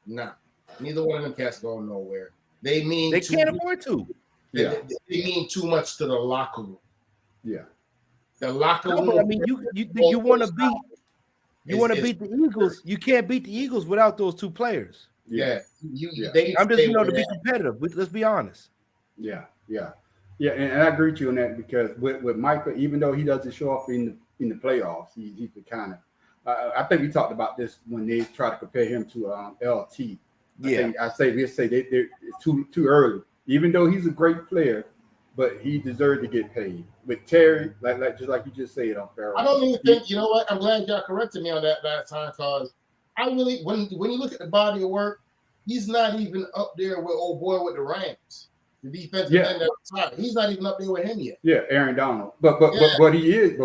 neither one of them cats going nowhere. They can't afford to. They mean too much to the locker room. Yeah. The locker room. But I mean, you want to beat the Eagles. You can't beat the Eagles without those two players. Yeah. I'm just to be competitive. Let's be honest. Yeah, and I agree with you on that, because with Micah, even though he doesn't show up in the playoffs, he could kind of. I think we talked about this when they try to compare him to LT. I say they're it's too early. Even though he's a great player, but he deserved to get paid. With Terry, just like you just said on Farrell. I don't even think, you know what? I'm glad y'all corrected me on that last time, because I really, when you look at the body of work, he's not even up there with old boy with the Rams. The defensive end at the time. He's not even up there with him yet. Yeah, Aaron Donald. But what he is a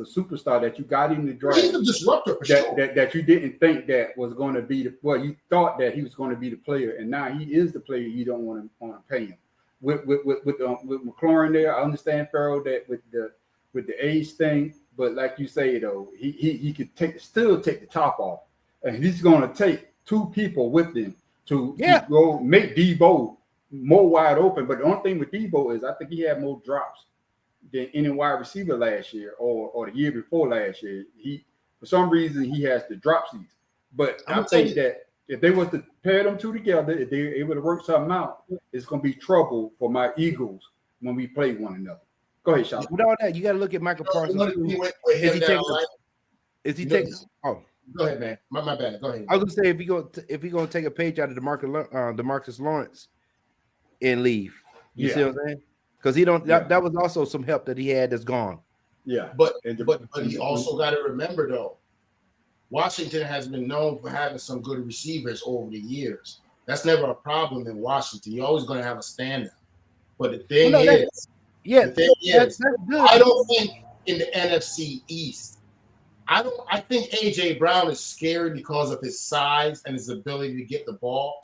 superstar that you got in the draft. He's a disruptor for sure. That you didn't think that was going to be you thought that he was going to be the player, and now he is the player you don't want to pay him. With McLaurin there, I understand, Farrell, that with the age thing, but like you say though, he could still take the top off, and he's going to take two people with him to go make Debo more wide open. But the only thing with Debo is I think he had more drops than any wide receiver last year or the year before last year. He, for some reason, he has the drop seats. But I think that if they was to pair them two together, if they were able to work something out, it's going to be trouble for my Eagles when we play one another. Go ahead, Sean. With all that, you got to look at Michael Parsons. Is he taking? Oh, go ahead, man. My bad. Go ahead. I was gonna say if he gonna take a page out of DeMarcus Lawrence and leave. You see what I'm saying? Because he don't. That was also some help that he had that's gone. Yeah, but he also got to remember though, Washington has been known for having some good receivers over the years. That's never a problem in Washington. You're always going to have a standout. But the thing is, that's good. I don't think in the NFC East I think AJ Brown is scary because of his size and his ability to get the ball.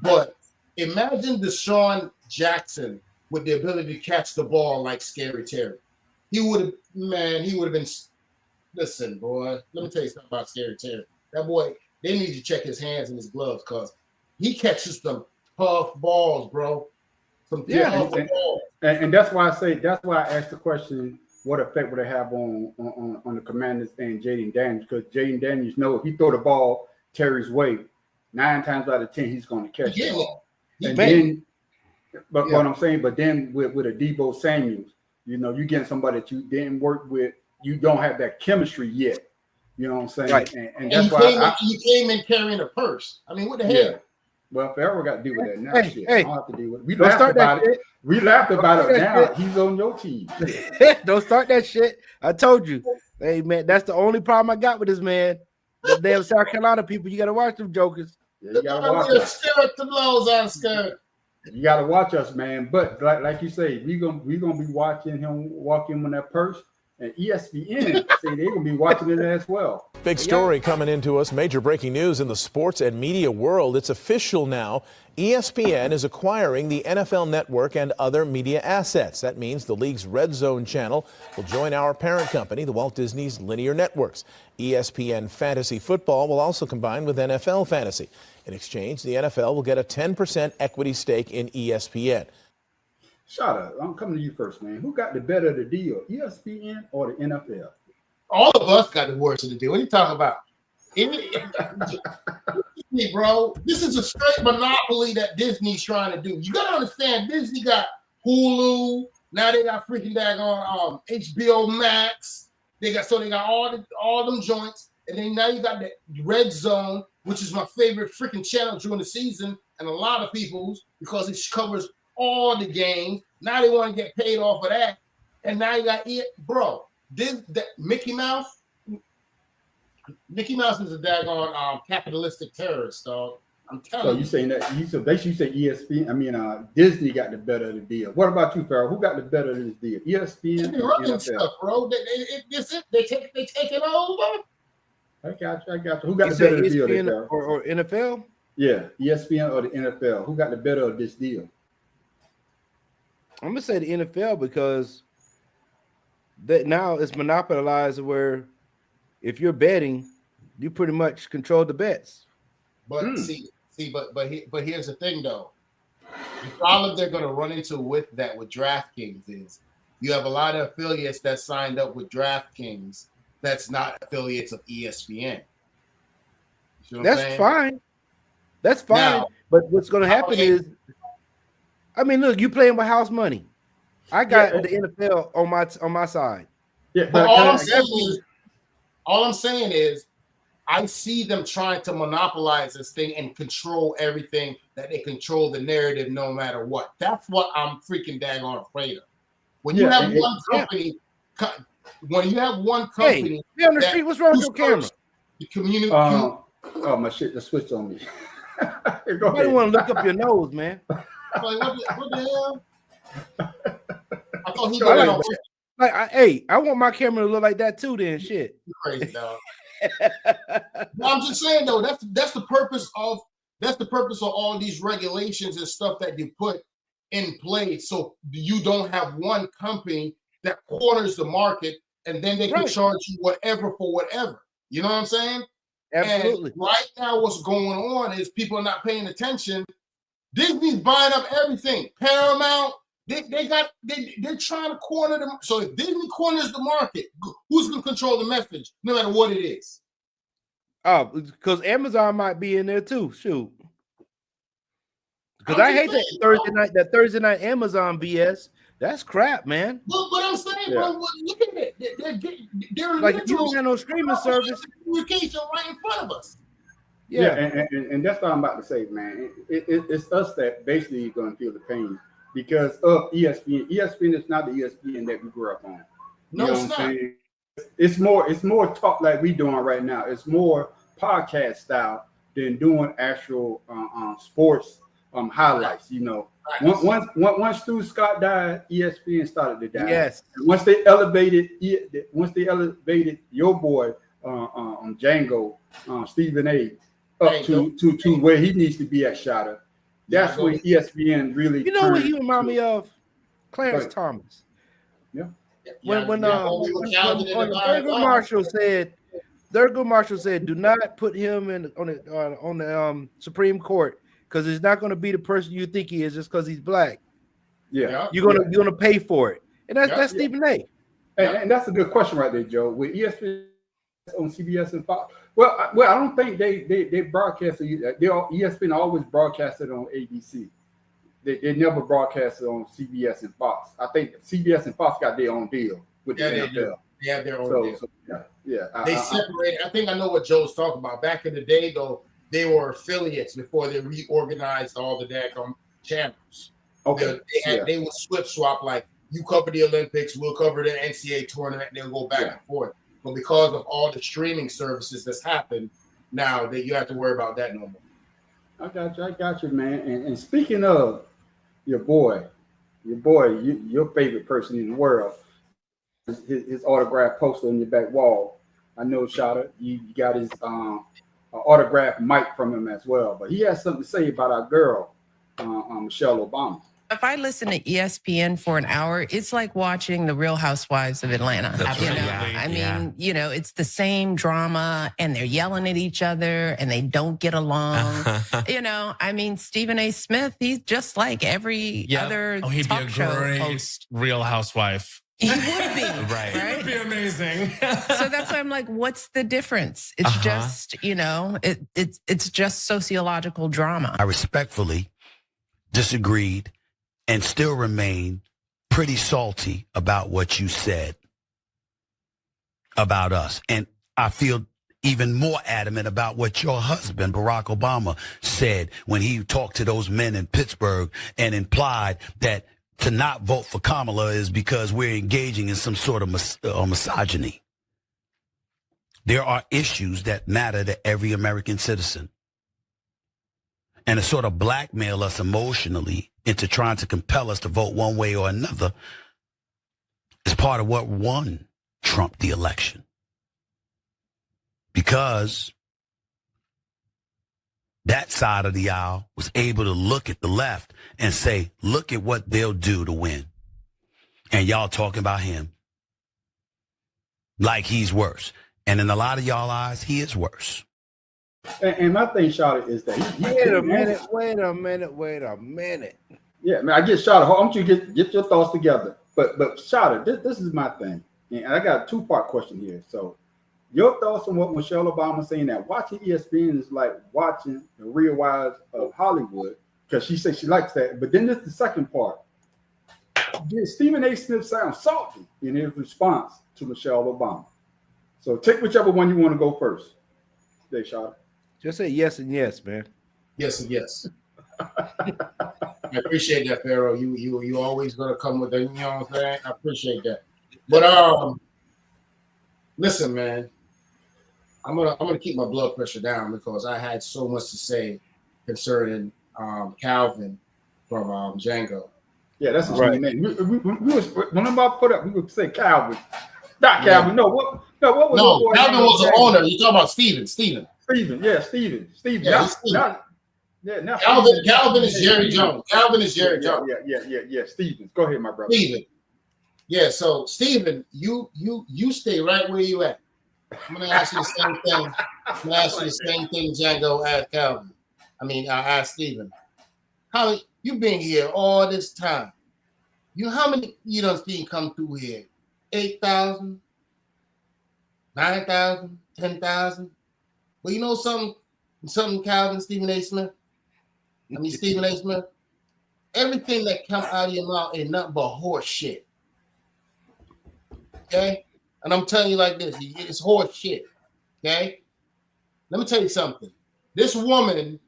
But imagine Deshaun Jackson with the ability to catch the ball like Scary Terry. He would have been. Listen, boy, let me tell you something about Scary Terry. That boy, they need to check his hands and his gloves because he catches some tough balls, bro. Some tough balls. And that's why I asked the question, what effect would it have on the Commanders and Jaden Daniels? Because Jaden Daniels knows if he throw the ball Terry's way, 9 times out of 10 he's going to catch the ball. And then, but what I'm saying, but then with a Deebo Samuels, you know, you getting somebody that you didn't work with, you don't have that chemistry yet. You know what I'm saying? Right. And that's why you came in carrying a purse. I mean, what the hell? Yeah. Well, Farrell got to deal with that now. Shit. I don't have to deal with it. We don't laughed start about that it. shit. We laughed about it. Now Shit. he's on your team. Don't start that shit. I told you. Hey, man, that's the only problem I got with this man. The damn South Carolina people, you got to watch them jokers. Yeah, you got to watch us. Skirt. You got to watch us, man. But like you say, we gonna be watching him walk in on that purse. And ESPN say they're going to be watching it as well. Big story coming into us. Major breaking news in the sports and media world. It's official now. ESPN is acquiring the NFL Network and other media assets. That means the league's Red Zone channel will join our parent company, the Walt Disney's Linear Networks. ESPN Fantasy Football will also combine with NFL Fantasy. In exchange, the NFL will get a 10% equity stake in ESPN. Shut I'm coming to you first, man. Who got the better of the deal, ESPN or the NFL? All of us got the worst of the deal. What are you talking about? Bro, this is a straight monopoly that Disney's trying to do. You got to understand, Disney got Hulu. Now they got freaking daggone HBO Max. They got all them joints. And then now you got the Red Zone, which is my favorite freaking channel during the season, and a lot of people's because it covers all the games. Now they want to get paid off of that, and now you got it, bro. That Mickey Mouse is a daggone capitalistic terrorist, dog. I'm telling you. So you saying that? So basically, you say ESPN. I mean, Disney got the better of the deal. What about you, Farrell? Who got the better of this deal? ESPN or NFL? Stuff, bro. They take it over. I got you. Who got the better of the deal? ESPN or NFL? Yeah, ESPN or the NFL. Who got the better of this deal? I'm gonna say the NFL because that now it's monopolized where if you're betting, you pretty much control the bets. But but here's the thing though. The problem they're gonna run into with DraftKings is you have a lot of affiliates that signed up with DraftKings that's not affiliates of ESPN. That's fine. That's fine. Now, but what's gonna happen is, I mean, look, you playing with house money. I got the NFL on my side. Yeah, but all I'm saying is, I see them trying to monopolize this thing and control everything. That they control the narrative no matter what. That's what I'm freaking daggone afraid of. When you have one company, when you have one company, hey, on the street, what's wrong with your camera? The community. Oh my shit! The switch on me. You don't want to look up your nose, man. Like, what the hell? I thought he was hey, I want my camera to look like that too. Then shit. You're crazy, dog. I'm just saying though, that's the purpose of all these regulations and stuff that you put in place, so you don't have one company that corners the market and then they can charge you whatever for whatever. You know what I'm saying? Absolutely. And right now, what's going on is people are not paying attention. Disney's buying up everything. Paramount, they're trying to corner them. So if Disney corners the market, who's going to control the message, no matter what it is? Oh, because Amazon might be in there too. Shoot. Because I hate that Thursday night Amazon BS. That's crap, man. But I'm saying, bro, look at it. They're like you don't have no streaming service. Communication right in front of us. Yeah, and that's what I'm about to say, man. It's us that basically going to feel the pain because of ESPN. ESPN is not the ESPN that we grew up on. No, it's not. Saying? It's more talk like we doing right now. It's more podcast style than doing actual sports highlights. You know, once Stu Scott died, ESPN started to die. Yes. And once they elevated your boy Django, Stephen A. up to where he needs to be at Shotta. That's when ESPN really. You know what he remind me of? Clarence Thomas. Yeah. When Thurgood Marshall said, do not put him on the Supreme Court because he's not going to be the person you think he is just because he's black. Yeah, you're gonna pay for it, and that's Stephen A. And that's a good question right there, Joe. With ESPN on CBS and Fox, well, I don't think they broadcast it. ESPN always broadcasted on ABC. They never broadcasted on CBS and Fox. I think CBS and Fox got their own deal with the NFL. They have their own deal. So, yeah. They separated. I think I know what Joe's talking about. Back in the day, though, they were affiliates before they reorganized all the daggone channels. Okay. They would swap, like you cover the Olympics, we'll cover the NCAA tournament, and they'll go back and forth. But because of all the streaming services that's happened, now that you have to worry about that no more. I got you, man. And speaking of your boy, your favorite person in the world, his autograph poster on your back wall. I know, Shotta, you got his autographed mic from him as well. But he has something to say about our girl, Michelle Obama. If I listen to ESPN for an hour, it's like watching The Real Housewives of Atlanta. It's the same drama, and they're yelling at each other, and they don't get along. Stephen A. Smith, he's just like every other talk show host. Real Housewife. He would be, right? It would be amazing. So that's why I'm like, what's the difference? It's just, it's just sociological drama. I respectfully disagreed and still remain pretty salty about what you said about us. And I feel even more adamant about what your husband, Barack Obama, said when he talked to those men in Pittsburgh and implied that to not vote for Kamala is because we're engaging in some sort of misogyny. There are issues that matter to every American citizen. And to sort of blackmail us emotionally into trying to compel us to vote one way or another is part of what won Trump the election. Because that side of the aisle was able to look at the left and say, look at what they'll do to win. And y'all talking about him like he's worse. And in a lot of y'all eyes, he is worse. And my thing, Shotta, is that wait a minute. Yeah, man, I get Shotta. I want you to get your thoughts together. But Shotta, this is my thing, and I got a two-part question here. So, your thoughts on what Michelle Obama saying that watching ESPN is like watching the Real Wives of Hollywood, because she says she likes that. But then there's the second part. Did Stephen A. Smith sound salty in his response to Michelle Obama? So take whichever one you want to go first. There, Shotta. Just say yes and yes, man. Yes and yes. I appreciate that, Pharaoh. You always gonna come with that. You know what I'm saying? I appreciate that. But listen, man. I'm gonna keep my blood pressure down because I had so much to say concerning Calvin from Django. Yeah, that's his right name. When I'm about to put up, we would say Calvin. Not Calvin. No, what was Calvin was the owner. You talking about Steven? Steven. Yeah, Steven. Yeah, Calvin is Jerry Jones. Calvin is Jerry Jones. Yeah. Steven. Go ahead, my brother. Steven. Yeah, so Steven, you stay right where you at. I'm gonna ask you the same thing. I'm gonna ask you the same thing Django asked Calvin. I asked Steven. How you been here all this time? How many you done seen come through here? 8,000, 9,000, 10,000. Well, you know something, Calvin, Stephen A. Smith. Stephen A. Smith. Everything that comes out of your mouth ain't nothing but horse shit. Okay? And I'm telling you like this, it's horse shit. Okay? Let me tell you something. This woman,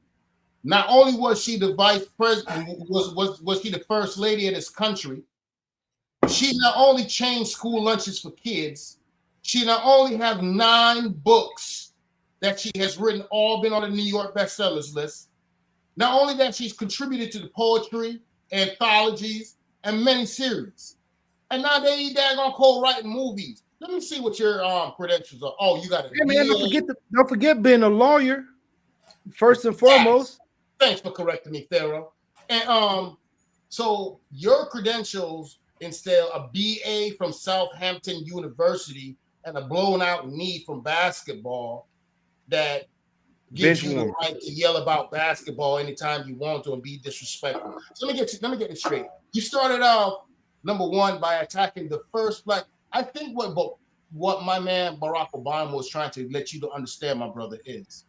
not only was she the vice president, was she the first lady of this country, she not only changed school lunches for kids, she not only have 9 books that she has written, all been on the New York bestsellers list. Not only that, she's contributed to the poetry, anthologies, and many series. And now they daggone co-writing movies. Let me see what your credentials are. Oh, you got a Hey man, don't forget being a lawyer, first and foremost. Thanks for correcting me, Pharaoh. And so your credentials instead a BA from Southampton University and a blown out knee from basketball that gives you the right to yell about basketball anytime you want to and be disrespectful. So let me get it straight. You started off number one by attacking the first black. I think what my man Barack Obama was trying to let you to understand, my brother, is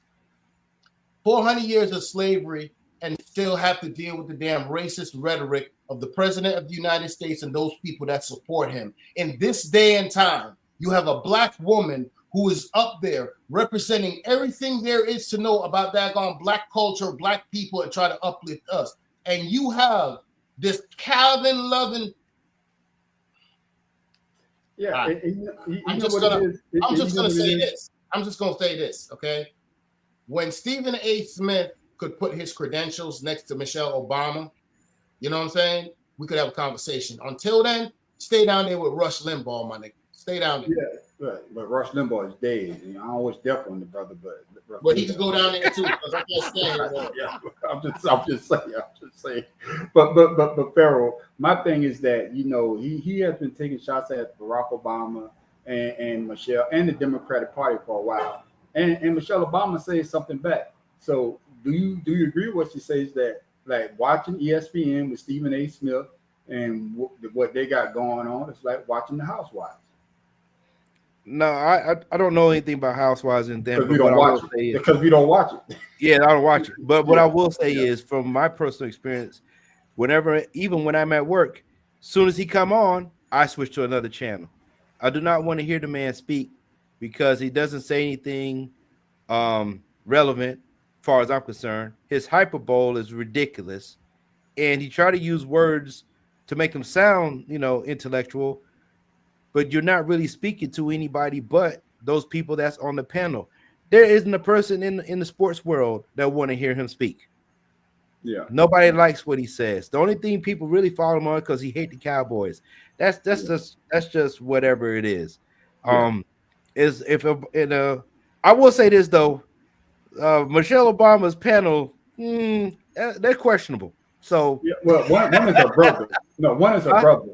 400 years of slavery and still have to deal with the damn racist rhetoric of the president of the United States and those people that support him. In this day and time, you have a black woman who is up there representing everything there is to know about daggone black culture, black people, and try to uplift us. And you have this Calvin loving. Yeah, I'm just gonna say this. Okay, when Stephen A. Smith could put his credentials next to Michelle Obama, you know what I'm saying? We could have a conversation. Until then, stay down there with Rush Limbaugh, my nigga. Stay down there. Yeah, right. But Rush Limbaugh is dead. You know, I always deaf on the brother, but he could go down there too because I can't stand yeah, I'm just saying. But Pharaoh, my thing is that he has been taking shots at Barack Obama and Michelle and the Democratic Party for a while, and Michelle Obama says something back. So do you agree with what she says that like watching ESPN with Stephen A. Smith and what they got going on? It's like watching the Housewives. No, I don't know anything about Housewives in Denver. Because we don't watch it. Yeah, I don't watch it. But what I will say is, from my personal experience, even when I'm at work, as soon as he come on, I switch to another channel. I do not want to hear the man speak because he doesn't say anything relevant, as far as I'm concerned. His hyperbole is ridiculous, and he tried to use words to make him sound, intellectual. But you're not really speaking to anybody but those people that's on the panel. There isn't a person in the sports world that want to hear him speak. Yeah. Nobody likes what he says. The only thing people really follow him on because he hates the Cowboys. That's just whatever it is. I will say this though, Michelle Obama's panel, they're questionable. So one is her brother. No, one is her brother.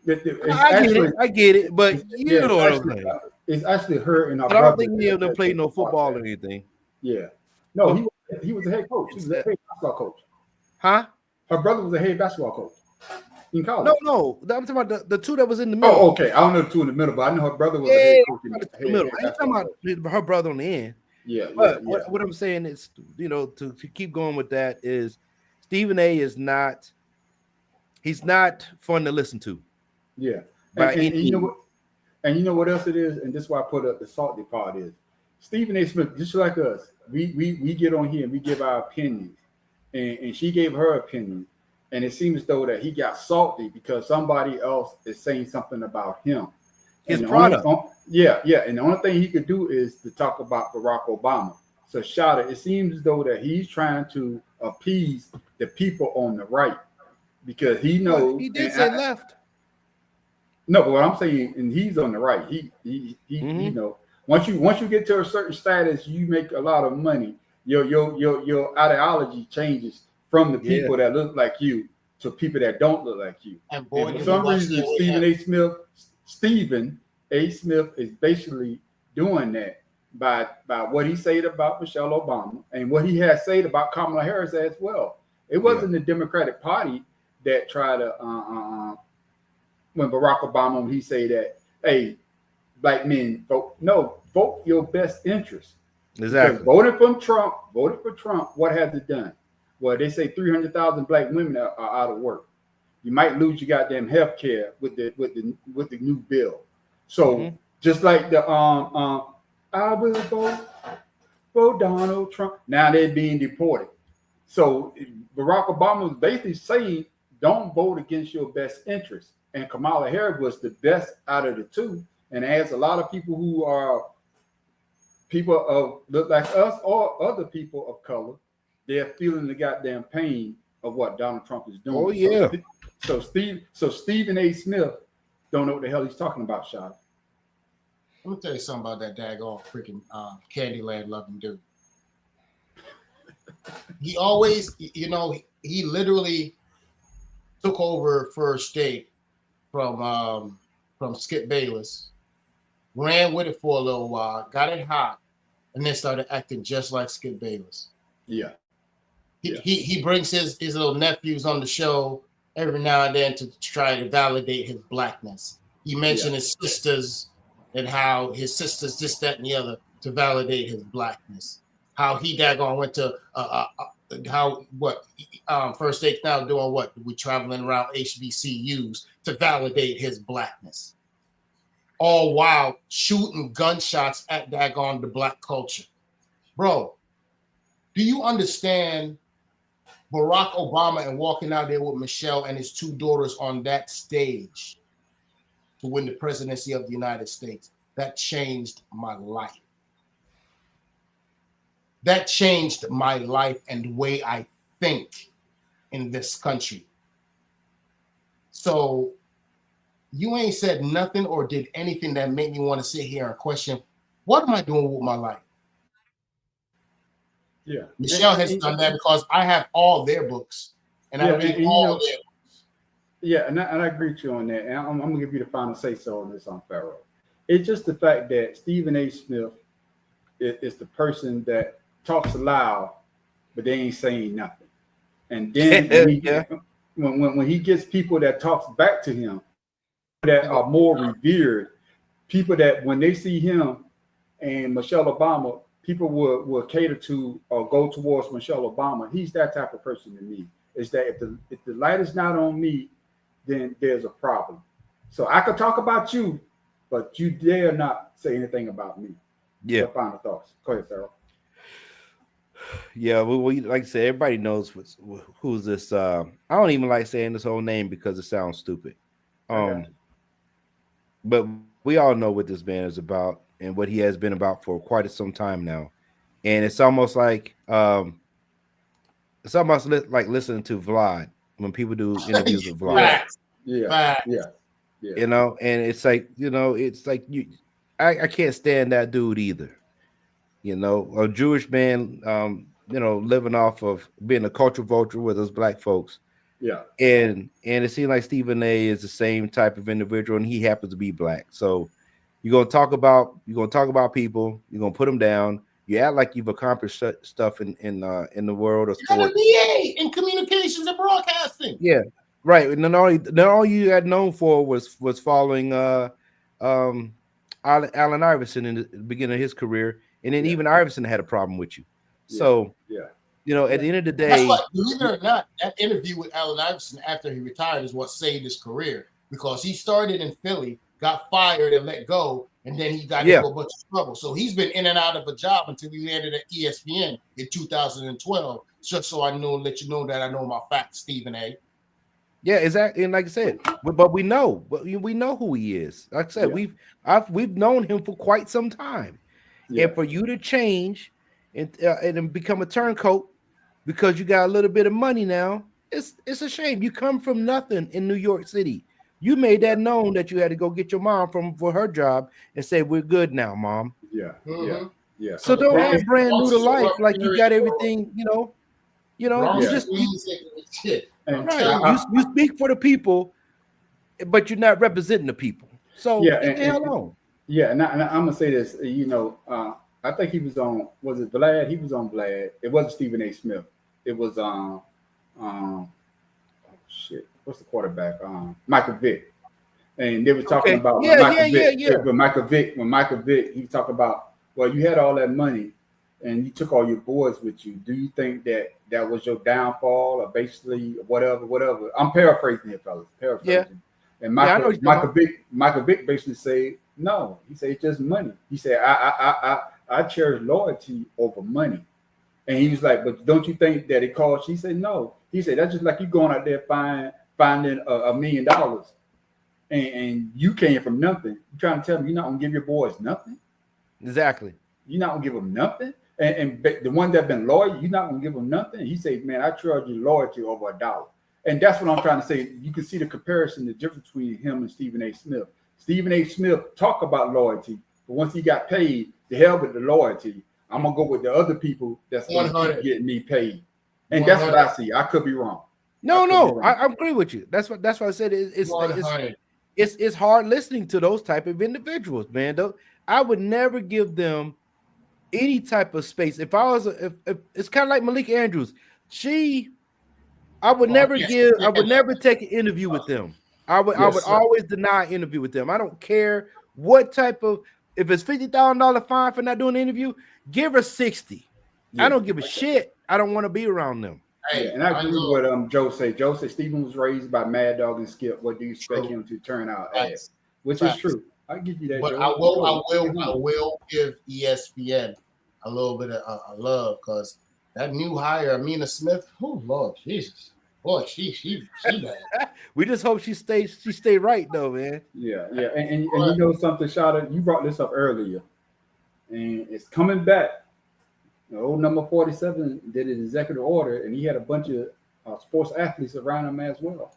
I get it, but you know what I'm saying. It's actually her and her brother. I don't think any of them played no football or anything. Yeah. No, he was a head coach. He was a head basketball coach. Huh? Her brother was a head basketball coach in college. No. I'm talking about the two that was in the middle. Oh, okay. I don't know the two in the middle, but I know her brother was a head coach in the middle. I ain't talking about her brother on the end. Yeah. But what I'm saying is, to keep going with that is Stephen A. is not. He's not fun to listen to. Yeah, and you know what else it is, and this is why I put up the salty part is Stephen A. Smith, just like us, we get on here and we give our opinions, and she gave her opinion, and it seems as though that he got salty because somebody else is saying something about him. His product. And the only thing he could do is to talk about Barack Obama. So Shada, it seems as though that he's trying to appease the people on the right because he knows he did say left. No, but what I'm saying, and he's on the right. He once you get to a certain status, you make a lot of money. Your ideology changes from the people that look like you to people that don't look like you. And for some reason, Stephen A. Smith is basically doing that by what he said about Michelle Obama and what he has said about Kamala Harris as well. It wasn't the Democratic Party that tried to when Barack Obama, when he say that, hey, black men vote your best interest. Exactly. Voted for Trump, what has it done? Well, they say 300,000 black women are out of work. You might lose your goddamn health care with the new bill. So just like the I will vote Donald Trump. Now they're being deported. So Barack Obama was basically saying, don't vote against your best interest. And Kamala Harris was the best out of the two. And as a lot of people who are people of look like us or other people of color, they're feeling the goddamn pain of what Donald Trump is doing. Oh yeah. So Stephen A. Smith don't know what the hell he's talking about, Sean. Let me tell you something about that daggone freaking Candyland loving dude. He always, he literally took over First State from Skip Bayless, ran with it for a little while, got it hot, and then started acting just like Skip Bayless. Yeah. He brings his little nephews on the show every now and then to try to validate his blackness. He mentioned his sisters and how his sisters this, that, and the other to validate his blackness. How he daggone went to First State now doing what? We traveling around HBCUs to validate his blackness. All while shooting gunshots at daggone the black culture. Bro, do you understand Barack Obama and walking out there with Michelle and his two daughters on that stage to win the presidency of the United States? That changed my life. That changed my life and the way I think in this country. So you ain't said nothing or did anything that made me want to sit here and question, what am I doing with my life? Yeah. Michelle has done that because I have all their books. And I read all their books. Yeah, and I agree with you on that. And I'm going to give you the final say-so on this on Pharaoh. It's just the fact that Stephen A. Smith is the person that talks loud, but they ain't saying nothing. And then when he gets people that talks back to him that are more revered, people that when they see him and Michelle Obama, people will cater to or go towards Michelle Obama. He's that type of person to me. Is that if the light is not on me, then there's a problem. So I could talk about you, but you dare not say anything about me. Yeah. Your final thoughts. Go ahead, Pharaoh. Yeah, well, like I said, everybody knows who's this. I don't even like saying this whole name because it sounds stupid. But we all know what this man is about and what he has been about for quite some time now. And it's almost like like listening to Vlad when people do interviews with Vlad. Yeah. You know, and it's like, I can't stand that dude either. You know, a Jewish man, living off of being a culture vulture with us black folks. Yeah. And it seems like Stephen A. is the same type of individual, and he happens to be black. So you're gonna talk about people, you're gonna put them down. You act like you've accomplished stuff in the world of sports. You got a BA in communications and broadcasting. Yeah, right. And not all you had known for was following Allen Iverson in the beginning of his career. And then even Iverson had a problem with you. So, at the end of the day. That's what, believe it or not, that interview with Allen Iverson after he retired is what saved his career. Because he started in Philly, got fired and let go, and then he got into a bunch of trouble. So he's been in and out of a job until he landed at ESPN in 2012. Just so I let you know that I know my facts, Stephen A. Yeah, exactly. And like I said, but we know who he is. Like I said, we've known him for quite some time. Yeah. And for you to change and become a turncoat because you got a little bit of money now, it's a shame. You come from nothing in New York City. You made that known that you had to go get your mom for her job and say, "We're good now, Mom." Yeah. So don't act brand new to life like you got everything. You speak for the people, but you're not representing the people. So get the hell on. Yeah, and I'm gonna say this. I think he was on. Was it Vlad? He was on Vlad. It wasn't Stephen A. Smith. It was what's the quarterback? Michael Vick. And they were talking about Michael Vick. When Michael Vick, he talked about, well, you had all that money and you took all your boys with you. Do you think that was your downfall, or basically whatever? I'm paraphrasing here, fellas. Yeah. And Michael Vick basically said, no. He said it's just money. He said I cherish loyalty over money. And he was like, but don't you think that it costs? He said no. He said that's just like you going out there finding $1 million, and you came from nothing. You trying to tell me you're not gonna give your boys nothing? Exactly. You're not gonna give them nothing. And the ones that been loyal, you're not gonna give them nothing. He said, man, I charge you loyalty over $1. And that's what I'm trying to say. You can see the comparison, the difference between him and Stephen A. Smith. Stephen A. Smith talk about loyalty, But once he got paid, the hell with the loyalty. I'm gonna go with the other people that's gonna keep getting me paid. And that's what I see. I could be wrong. No, I agree with you. That's what I said. It's hard listening to those type of individuals, man. Though I would never give them any type of space. If I was, if it's kind of like Malika Andrews, I would never take an interview with them. I would always deny an interview with them. I don't care what type of, if it's $50,000 fine for not doing an interview, give her 60. Yeah. I don't give a shit. I don't want to be around them. Hey, and I agree with what Joe said. Joe said Stephen was raised by Mad Dog and Skip. What do you expect him to turn out as? Which is true. I give you that. But Joe. I will give ESPN a little bit of love because that new hire, Amina Smith. Oh Lord Jesus, boy, she bad. We just hope she stay right though, man. Yeah, and you know something, Shada, you brought this up earlier, and it's coming back. The old number 47 did an executive order, and he had a bunch of sports athletes around him as well.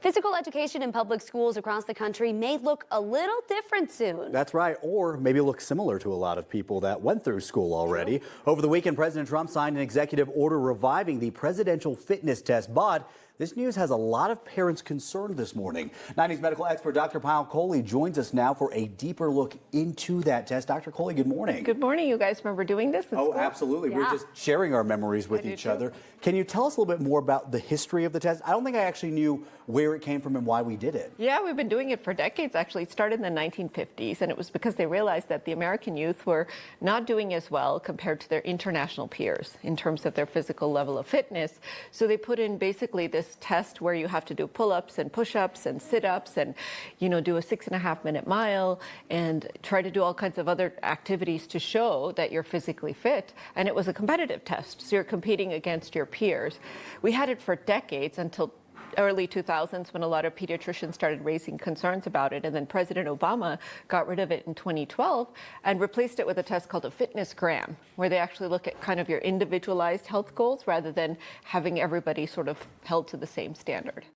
Physical education in public schools across the country may look a little different soon. That's right, or maybe look similar to a lot of people that went through school already. Over the weekend, President Trump signed an executive order reviving the presidential fitness test, but this news has a lot of parents concerned this morning. 90s medical expert Dr. Payal Kohli joins us now for a deeper look into that test. Dr. Kohli, good morning. Good morning. You guys remember doing this? Oh, absolutely. Yeah. We're just sharing our memories with each other. Can you tell us a little bit more about the history of the test? I don't think I actually knew where it came from and why we did it. Yeah, we've been doing it for decades, actually. It started in the 1950s, and it was because they realized that the American youth were not doing as well compared to their international peers in terms of their physical level of fitness. So they put in basically this test where you have to do pull-ups and push-ups and sit-ups and, you know, do a 6.5-minute mile and try to do all kinds of other activities to show that you're physically fit. And it was a competitive test, so you're competing against your peers. We had it for decades until early 2000s when a lot of pediatricians started raising concerns about it, and then President Obama got rid of it in 2012 and replaced it with a test called a fitness gram, where they actually look at kind of your individualized health goals rather than having everybody sort of held to the same standard.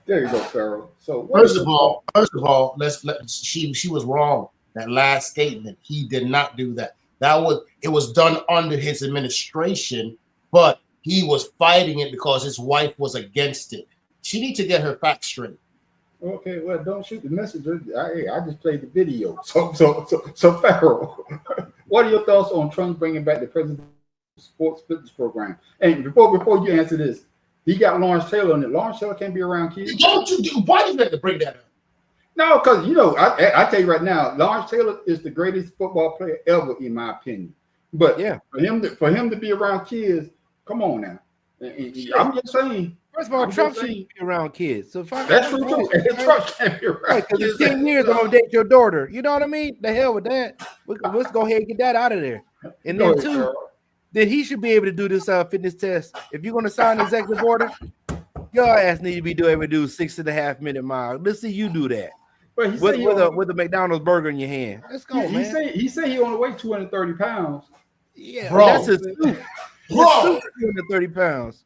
There you go, Farrell. So first of all, she was wrong. That last statement, he did not do that. It was done under his administration, but he was fighting it because his wife was against it. She needs to get her facts straight. Okay, well, don't shoot the messenger. I just played the video. So Farrell, what are your thoughts on Trump bringing back the president's sports fitness program? And before you answer this, he got Lawrence Taylor in it. Lawrence Taylor can't be around kids. Why do you have to bring that up? No, because I tell you right now, Lawrence Taylor is the greatest football player ever, in my opinion. But yeah, for him to be around kids. Come on now. I'm just saying. First of all, Trump shouldn't be around kids. So that's true too. Trump can't be around kids. Because in 10 years, I'm going to date your daughter. You know what I mean? The hell with that. Let's go ahead and get that out of there. And then then he should be able to do this fitness test. If you're going to sign an executive order, your ass need to be able to do 6.5-minute mile. Let's see you do that. But with a McDonald's burger in your hand. Let's go, man. He said he only weighs 230 pounds. Yeah, bro. That's his suit. Bro, 230 pounds.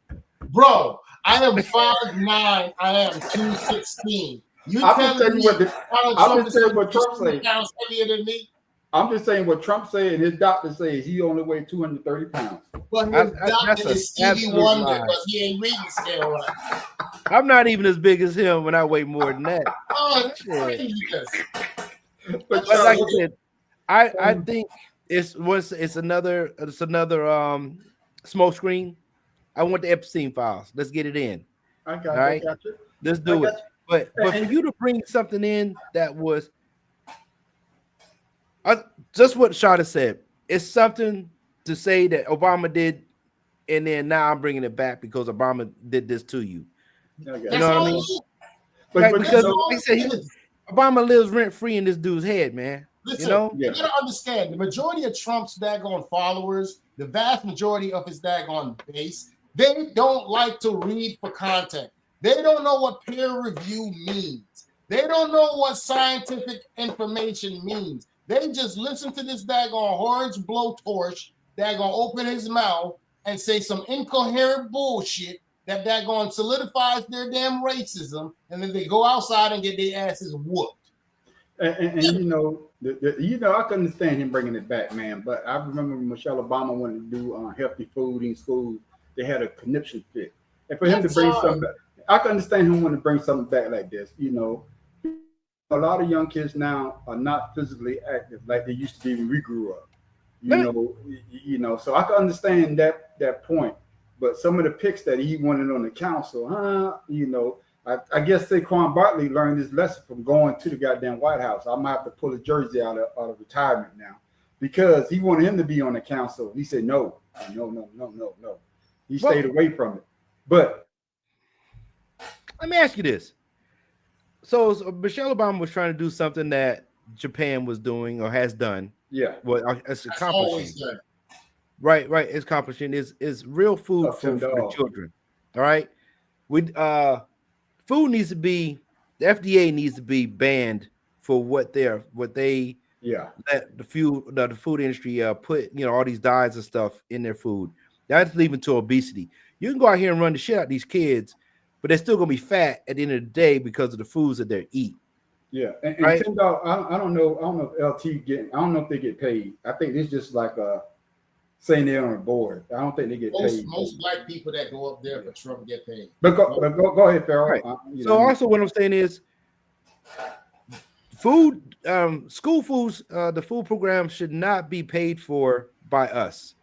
Bro, I am 5'9". I am 216. You telling me I'm just saying what Trump said. Pounds heavier than me? I'm just saying what Trump said and his doctor says he only weighs 230 pounds. But his doctor is Stevie Wonder because he ain't reading still right. I'm not even as big as him when I weigh more than that. Oh, that's crazy. But like I said, I think it's another smoke screen. I want the Epstein files. Let's get it in. I got you. Let's do it. But for you to bring something in that was just what Shada said, it's something to say that Obama did, and then now I'm bringing it back because Obama did this to you. You know what I mean? Because like I said, Obama lives rent free in this dude's head, man. Listen, you gotta understand the majority of Trump's daggone followers, the vast majority of his daggone base, they don't like to read for content. They don't know what peer review means. They don't know what scientific information means. They just listen to this daggone orange blowtorch that gonna open his mouth and say some incoherent bullshit that daggone solidifies their damn racism, and then they go outside and get their asses whooped. And you know, I can understand him bringing it back, man. But I remember when Michelle Obama wanted to do healthy food in school, they had a conniption fit. And for him to bring something back, I can understand him wanting to bring something back like this. You know, a lot of young kids now are not physically active like they used to be when we grew up. You know, so I can understand that point. But some of the picks that he wanted on the council, you know, I guess Saquon Barkley learned his lesson from going to the goddamn White House. I might have to pull a jersey out of retirement now because he wanted him to be on the council. He said no. He stayed away from it. But let me ask you this. So Michelle Obama was trying to do something that Japan was doing or has done. Yeah. Well, it's accomplishing. Right. It's accomplishing is real food for the children. All right. Food needs to be, the FDA needs to be banned for what they let the food industry put, you know, all these dyes and stuff in their food. That's leading to obesity. You can go out here and run the shit out of these kids, but they're still gonna be fat at the end of the day because of the foods that they're eating. Yeah, and right? $10, I don't know if LT I don't know if they get paid. I think it's just like saying they're on a board. I don't think they get paid. Most black people that go up there for Trump get paid. But go ahead, Farrell. Right. So also what I'm saying is food, school foods, the food program should not be paid for by us.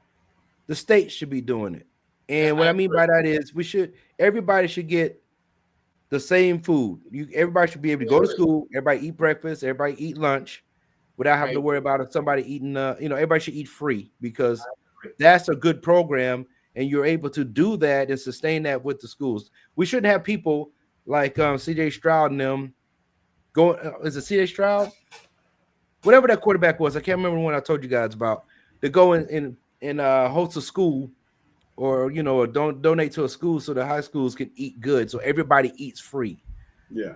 The state should be doing it. And what I mean by that is everybody should get the same food. Everybody should be able to go to school, everybody eat breakfast, everybody eat lunch without having to worry about somebody eating, everybody should eat free because that's a good program, and you're able to do that and sustain that with the schools. We shouldn't have people like CJ Stroud and them going. Is it CJ Stroud? Whatever that quarterback was, I can't remember the one I told you guys about. They go and host a school, or don't donate to a school so the high schools can eat good, so everybody eats free. Yeah,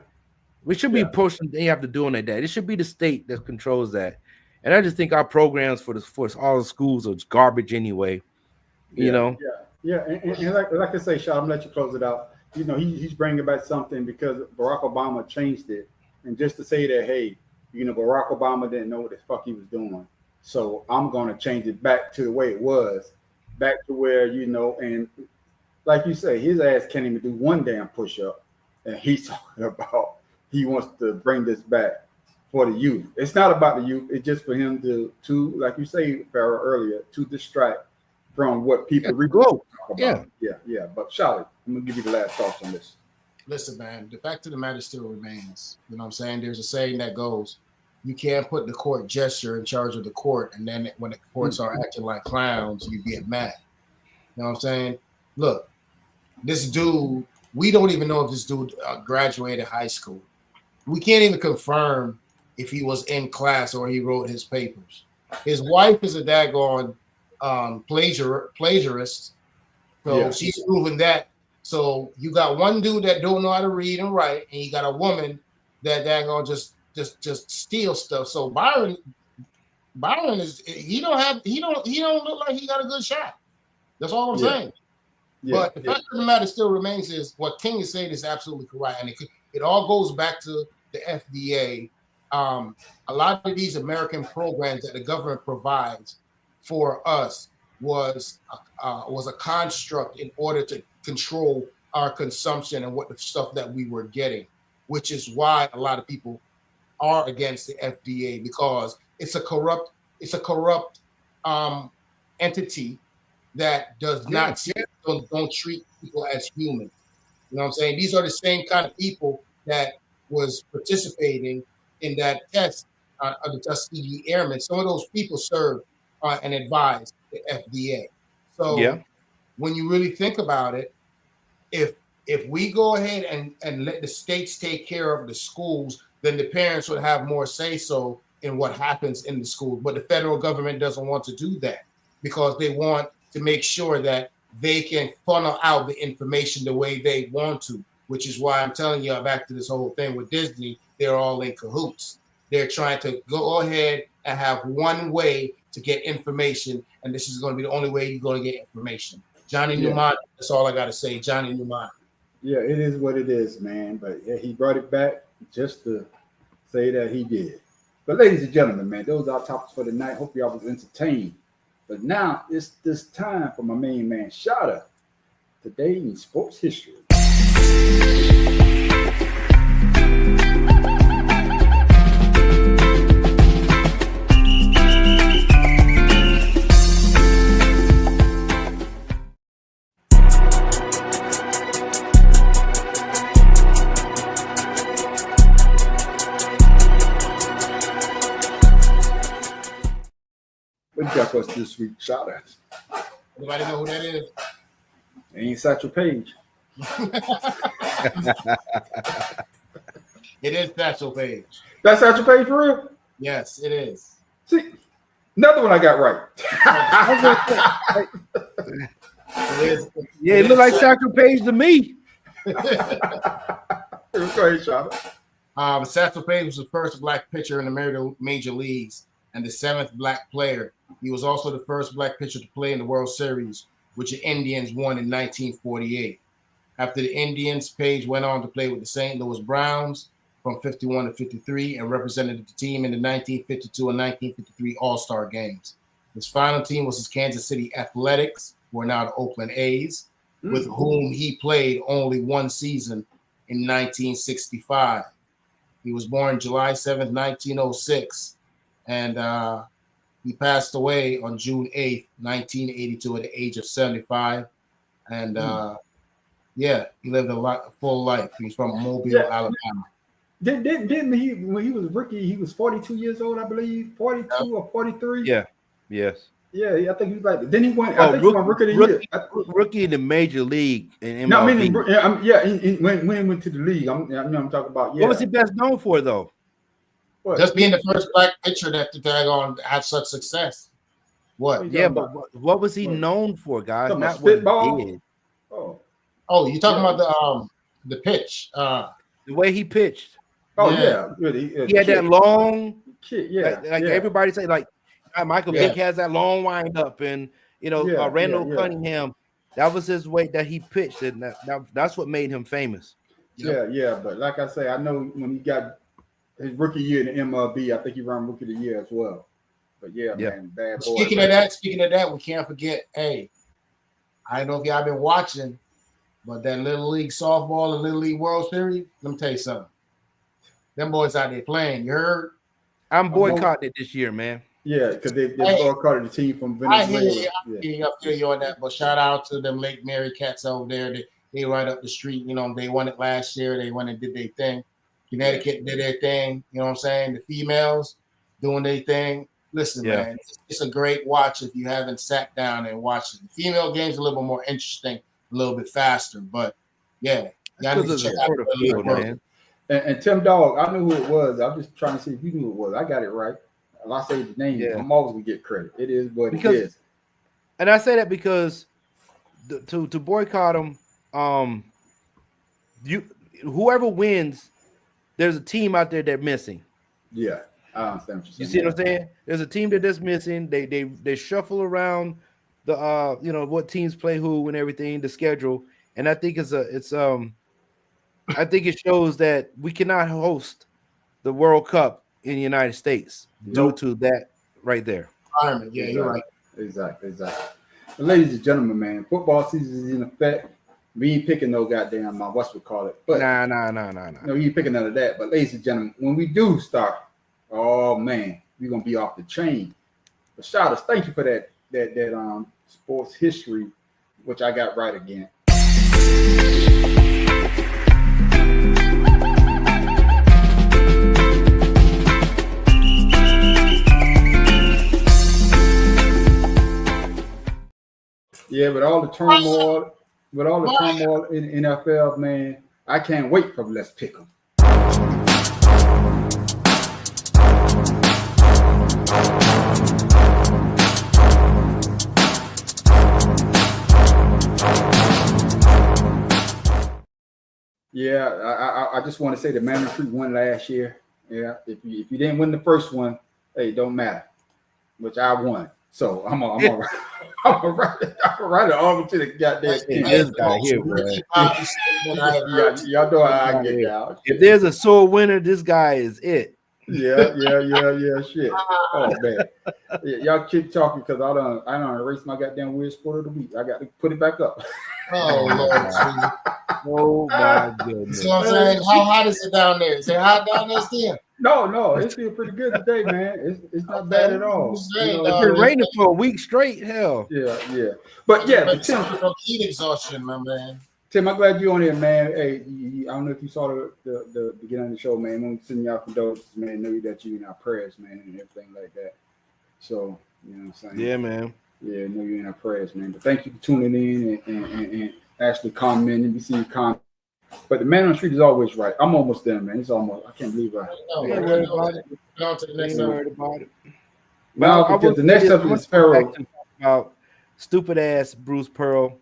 we should be pushing. They have to do that. It should be the state that controls that. And I just think our programs for all the schools are garbage anyway. Yeah. And like I say, Sean, I'm gonna let you close it out. You know, he's bringing back something because Barack Obama changed it, and just to say that, hey, Barack Obama didn't know what the fuck he was doing, so I'm gonna change it back to the way it was, back to where and like you say, his ass can't even do one damn push-up, and he's talking about he wants to bring this back for the youth. It's not about the youth. It's just for him to like you say, Farrell, earlier, to distract from what people talk about. Yeah. But Charlie, I'm gonna give you the last thoughts on this. Listen, man, the fact of the matter still remains. You know what I'm saying? There's a saying that goes, you can't put the court jester in charge of the court, and then when the courts are acting like clowns, you get mad. You know what I'm saying? Look, this dude, we don't even know if this dude graduated high school. We can't even confirm if he was in class or he wrote his papers. His wife is a daggone plagiarist. So she's proven that. So you got one dude that don't know how to read and write, and you got a woman that daggone just steal stuff. So Byron is he don't look like he got a good shot. That's all I'm saying. But the fact of the matter still remains is what King is saying is absolutely correct, and it all goes back to the FDA. A lot of these American programs that the government provides for us was a construct in order to control our consumption and what the stuff that we were getting, which is why a lot of people are against the FDA, because it's a corrupt entity that does not don't treat people as humans. You know what I'm saying? These are the same kind of people that was participating in that test of the Tuskegee Airmen. Some of those people serve and advise the FDA. So when you really think about it, if we go ahead and let the states take care of the schools, then the parents would have more say so in what happens in the school. But the federal government doesn't want to do that because they want to make sure that they can funnel out the information the way they want to, which is why I'm telling you back to this whole thing with Disney, they're all in cahoots. They're trying to go ahead and have one way to get information, and this is going to be the only way you're going to get information. Johnny Mnemonic, that's all I got to say, Johnny Mnemonic. Yeah, it is what it is, man. But he brought it back just to say that he did. But ladies and gentlemen, man, those are our topics for tonight. Hope y'all was entertained. But now it's this time for my main man, Shada. Today in sports history. What you got for us this week, Shada? Anybody know who that is? It ain't Satchel Paige. It is Satchel Paige. That's Satchel Paige for real? Yes, it is. See, another one I got right. Yeah, it looked like Satchel Paige to me. Go ahead, Shada. Satchel Paige was the first black pitcher in the major leagues and the 7th black player. He was also the first black pitcher to play in the World Series, which the Indians won in 1948. After the Indians, Paige went on to play with the St. Louis Browns from 51 to 53 and represented the team in the 1952 and 1953 All-Star games. His final team was his Kansas City Athletics, who are now the Oakland A's, with whom he played only one season in 1965. He was born July 7th, 1906, and he passed away on June 8th, 1982 at the age of 75. And he lived a full life. He's from Mobile, Alabama. Didn't he, when he was rookie, he was 42 years old, I believe, 42 or 43? Yeah, yes. Yeah, I think he was like, then he went, I think he won rookie of the year. Rookie in the major league. No, I mean, when he went to the league, I'm talking about, What was he best known for, though? What? Just being the first black pitcher that the daggone had such success. What? Yeah, but what was he known for, guys? Not spitball? what he did. Oh, you talking about the pitch? The way he pitched. Oh yeah, really. He had that long. Yeah, like everybody say, like Michael Vick has that long wind up, and Randall Cunningham. That was his way that he pitched, and that's what made him famous. Yeah. But like I say, I know when he got his rookie year in the MLB, I think he ran rookie of the year as well. But man, bad boy. Speaking of that, we can't forget. Hey, I don't know if y'all been watching, but that Little League softball and Little League World Series. Let me tell you something. Them boys out there playing. You heard? I'm boycotting it this year, man. Yeah, because they boycotted the team from Venezuela. I hear you on that, but shout out to them Lake Mary cats over there. They right up the street. They won it last year. They went and did their thing. Connecticut did their thing. You know what I'm saying? The females doing their thing. Listen, man, it's a great watch if you haven't sat down and watched it. The female game's a little bit more interesting, a little bit faster, but y'all need to check out. And Tim Dog, I knew who it was. I'm just trying to see if you knew who it was. I got it right. If I say the name, I'm always gonna get credit. It is what it is. And I say that because to boycott them, whoever wins, there's a team out there that's missing. Yeah, I understand what you're saying. You see what I'm saying? There's a team that's missing. They shuffle around the what teams play who and everything, the schedule. And I think I think it shows that we cannot host the World Cup in the United States due to that right there. Yeah, you're right. Exactly. But ladies and gentlemen, man, football season is in effect. We ain't picking no goddamn But nah. No, you ain't picking none of that. But ladies and gentlemen, when we do start, oh man, we're gonna be off the chain. But shout out, thank you for that sports history, which I got right again. Yeah, with all the turmoil in NFL, man, I can't wait for Let's Pick 'em. Yeah, I just want to say the Manning Creek won last year. Yeah, if you didn't win the first one, hey, it don't matter. Which I won, so I'm all right. I'm right over to the goddamn team. This guy here, bro. Y'all know how I get down. If there's a sore winner, this guy is it. Yeah. Shit. Oh man. Yeah, y'all keep talking because I don't erase my goddamn weird sport of the week. I got to put it back up. Oh Lord. Oh my goodness. You know what I'm saying? How hot is it down there? Is it hot down there still? No, it's been pretty good today, man. It's not bad at all. It's been raining for a week straight. Hell. Yeah. But Tim, heat exhaustion, my man. Tim, I'm glad you're on here, man. Hey, I don't know if you saw the beginning of the show, man. I'm sending y'all condolences, man. Know that you in our prayers, man, and everything like that. So, you know what I'm saying? Yeah, man. Yeah, know you're in our prayers, man. But thank you for tuning in and actually commenting. We see you comment. But the man on the street is always right. I'm almost there, man. It's almost, I can't believe I ain't worried about it. On to the next one. Well, because the next up is Sparrow. About stupid ass Bruce Pearl.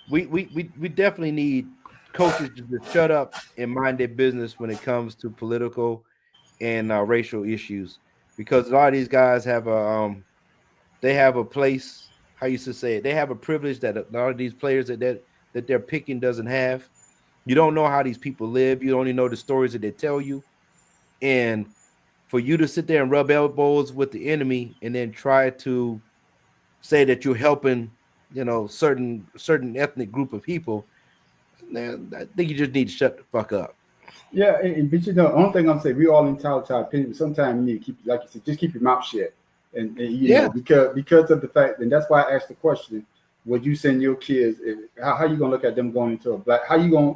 We definitely need coaches to shut up and mind their business when it comes to political and racial issues, because a lot of these guys have they have a place. How you should say it? They have a privilege that a lot of these players that they're picking doesn't have. You don't know how these people live. You only know the stories that they tell you, and for you to sit there and rub elbows with the enemy and then try to say that you're helping, certain ethnic group of people, man, I think you just need to shut the fuck up. Yeah, but the only thing I'm saying, we all entitled to our opinion. Sometimes you need to keep, like you said, just keep your mouth shut. And you know, because of the fact, and that's why I asked the question: would you send your kids? How you gonna look at them going into a black? How you gonna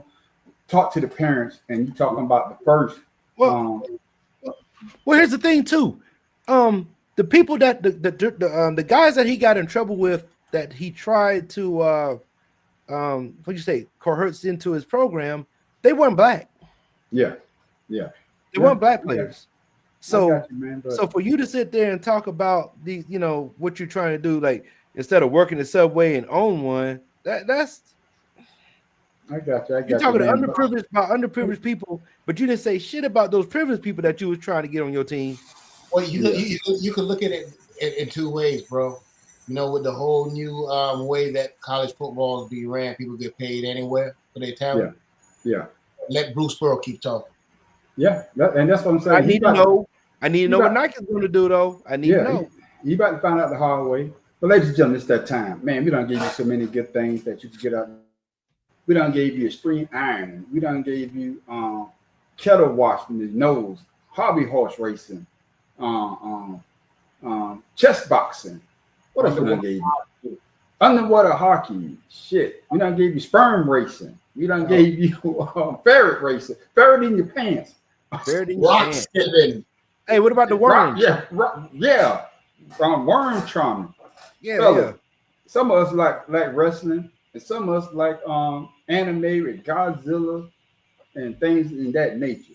talk to the parents? And you talking about the first? Well, here's the thing too. The people that the guys that he got in trouble with, that he tried to what'd you say, coerce into his program, they weren't black. Yeah. They weren't black players. So, so for you to sit there and talk about the, what you're trying to do, like instead of working the subway and own one, that's. I got you. You're talking to underprivileged people, but you didn't say shit about those privileged people that you was trying to get on your team. Well, you could look at it in two ways, bro. With the whole new way that college football is being ran, people get paid anywhere for their talent. Yeah. Let Bruce Pearl keep talking. Yeah, and that's what I'm saying. I need to know what Nike's going to do, though. I need to know. You about to find out the hard way. But ladies and gentlemen, it's that time. Man, we done gave you so many good things that you can get out. We done gave you extreme ironing. We done gave you kettle washing the nose, hobby horse racing, chess boxing. What else we done gave you? Underwater hockey. Shit. We done gave you sperm racing. We done gave you ferret racing. Ferret in your pants. Ferret in your pants. Hey, what about the worms? Yeah. Worm trauma. Yeah. Some of us like wrestling, and some of us like anime with Godzilla and things in that nature.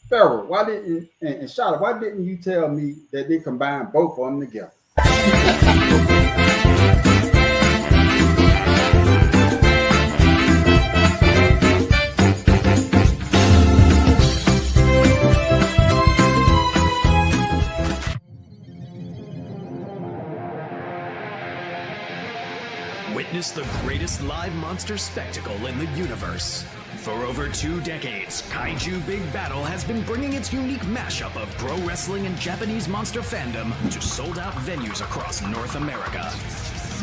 Pharaoh, why didn't you tell me that they combined both of them together? Witness the greatest live monster spectacle in the universe. For over 2 decades, Kaiju Big Battel has been bringing its unique mashup of pro wrestling and Japanese monster fandom to sold-out venues across North America.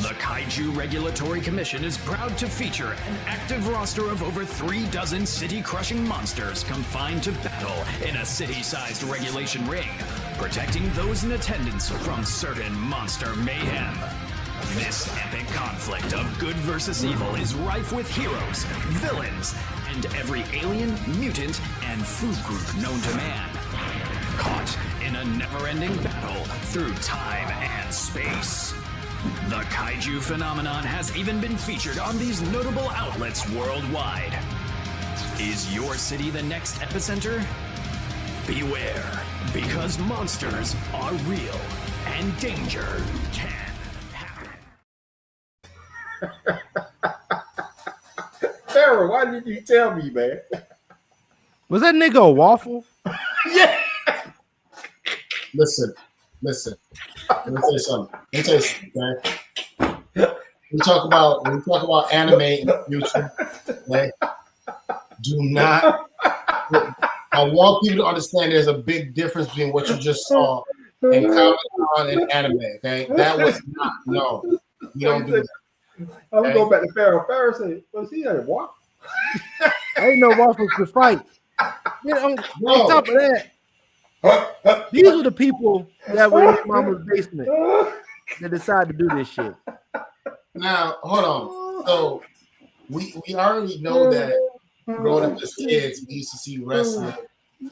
The Kaiju Regulatory Commission is proud to feature an active roster of over 36 city-crushing monsters confined to battle in a city-sized regulation ring, protecting those in attendance from certain monster mayhem. This epic conflict of good versus evil is rife with heroes, villains, and every alien, mutant, and food group known to man. Caught in a never-ending battle through time and space. The Kaiju phenomenon has even been featured on these notable outlets worldwide. Is your city the next epicenter? Beware, because monsters are real and danger can. Sarah, why did you tell me, man? Was that nigga a waffle? Yeah. Listen. Let me tell you something. Okay? When we talk about anime in the future, okay? Do not put I want people to understand there's a big difference between what you just saw and Comic Con and anime. Okay, that was not you don't do that. I'm gonna go back to Pharaoh. Pharaoh said, "Was he at a walk?" I ain't no waffles to fight. You know, on top of that, these were the people that were in mama's basement that decided to do this shit. Now, hold on. So we already know that growing up as kids, we used to see wrestling,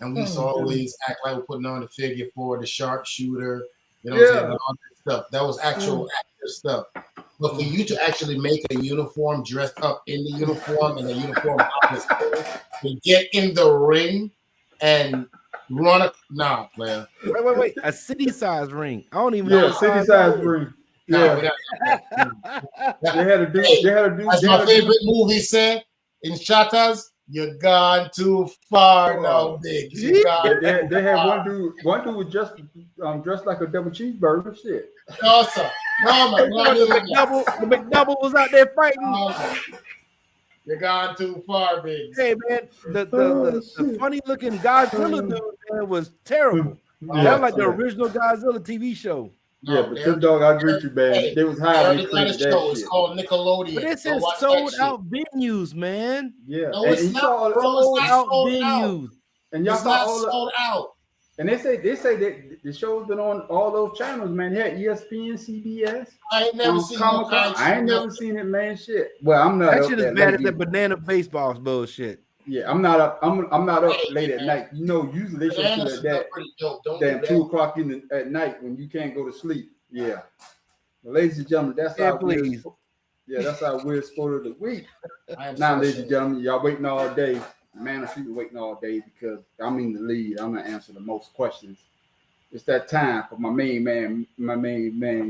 and we used to always act like we're putting on the figure for the sharpshooter, you know what I'm saying, and all that stuff. That was actual active stuff. But for you to actually make a uniform, dressed up in the uniform, and the uniform to get in the ring and run player. Wait. A city-size ring. I don't even know. Yeah, city-size ring. Yeah. They had to do. As my favorite movie said in Shatters, you're gone too far now, big. They had one dude was just dressed like a double cheeseburger. Shit. Awesome. The McDouble was out there fighting. You're gone too far, big. Hey man, the funny looking Godzilla dude man was terrible. That like the original Godzilla TV show. Yeah, but Tim Dog, I agree with you, man. They was high. It's called Nickelodeon. But this is sold out venues, man. Yeah, no, it's not. Sold out venues. And y'all saw all sold out. And they say that the show's been on all those channels, man. They had ESPN, CBS. I ain't never seen it. I ain't never seen it, man. Shit. Well, I'm not. That shit is bad as that banana baseball bullshit. Yeah, I'm not up. I'm not up late at night. You know, usually they show you that damn 2:00 at night when you can't go to sleep. Yeah. Well, ladies and gentlemen, that's our weird. Yeah, that's our weird sport of the week. Now, ladies and gentlemen, y'all waiting all day. Man, I should be waiting all day because I'm in the lead. I'm gonna answer the most questions. It's that time for my main man,